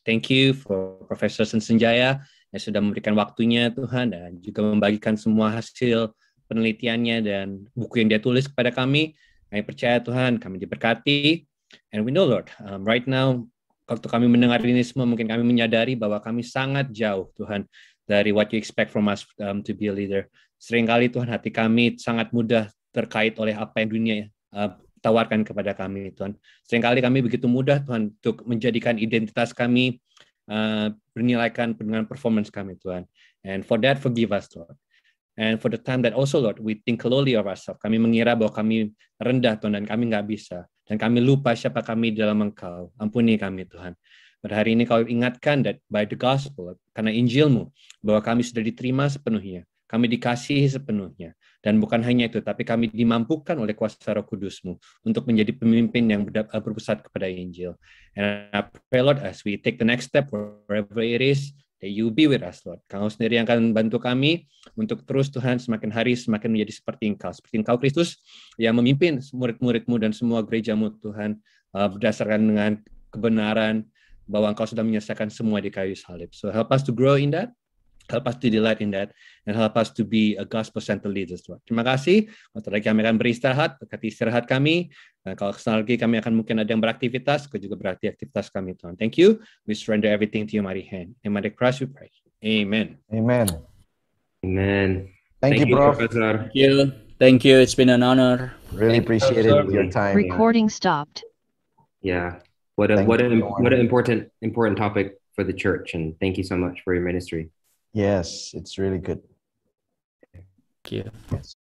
Thank you for Profesor Sanjaya yang sudah memberikan waktunya, Tuhan, dan juga membagikan semua hasil penelitiannya dan buku yang dia tulis kepada kami. Kami percaya, Tuhan, kami diberkati. And we know, Lord, right now, kalau kami mendengar ini semua, mungkin kami menyadari bahwa kami sangat jauh, Tuhan, dari what you expect from us to be a leader. Seringkali, Tuhan, hati kami sangat mudah terkait oleh apa yang dunia tawarkan kepada kami, Tuhan. Seringkali kami begitu mudah, Tuhan, untuk menjadikan identitas kami bernilaikan dengan performance kami, Tuhan. And for that, forgive us, Lord. And for the time that also, Lord, we think lowly of ourselves. Kami mengira bahwa kami rendah, Tuhan, dan kami nggak bisa. Dan kami lupa siapa kami dalam Engkau. Ampuni kami, Tuhan. Pada hari ini kau ingatkan that by the gospel, karena Injilmu, bahwa kami sudah diterima sepenuhnya. Kami dikasihi sepenuhnya. Dan bukan hanya itu, tapi kami dimampukan oleh kuasa Roh Kudus-Mu untuk menjadi pemimpin yang berpusat kepada Injil. And I pray, Lord, as we take the next step, wherever it is, that you be with us, Lord. Kau sendiri yang akan bantu kami untuk terus, Tuhan, semakin hari semakin menjadi seperti Engkau Kristus, yang memimpin murid-murid-Mu dan semua gereja-Mu, Tuhan, berdasarkan dengan kebenaran bahwa Engkau sudah menyelesaikan semua di kayu salib. So help us to grow in that. Help us to delight in that, and help us to be a gospel-centered leaders, Lord. Terima kasih. Nanti lagi kami akan beristirahat, berkati istirahat kami. Dan kalau kesana lagi kami akan mungkin ada yang beraktivitas, juga berarti aktivitas kami, Tuhan. Thank you. We surrender everything to your mighty hand. In mighty Christ we pray. Amen. Amen. Amen. Thank you, Prof. Professor. Thank you. It's been an honor. Really appreciate your time. Recording stopped. Yeah. What an important topic for the church, and thank you so much for your ministry. Yes, it's really good. Thank you. Yes.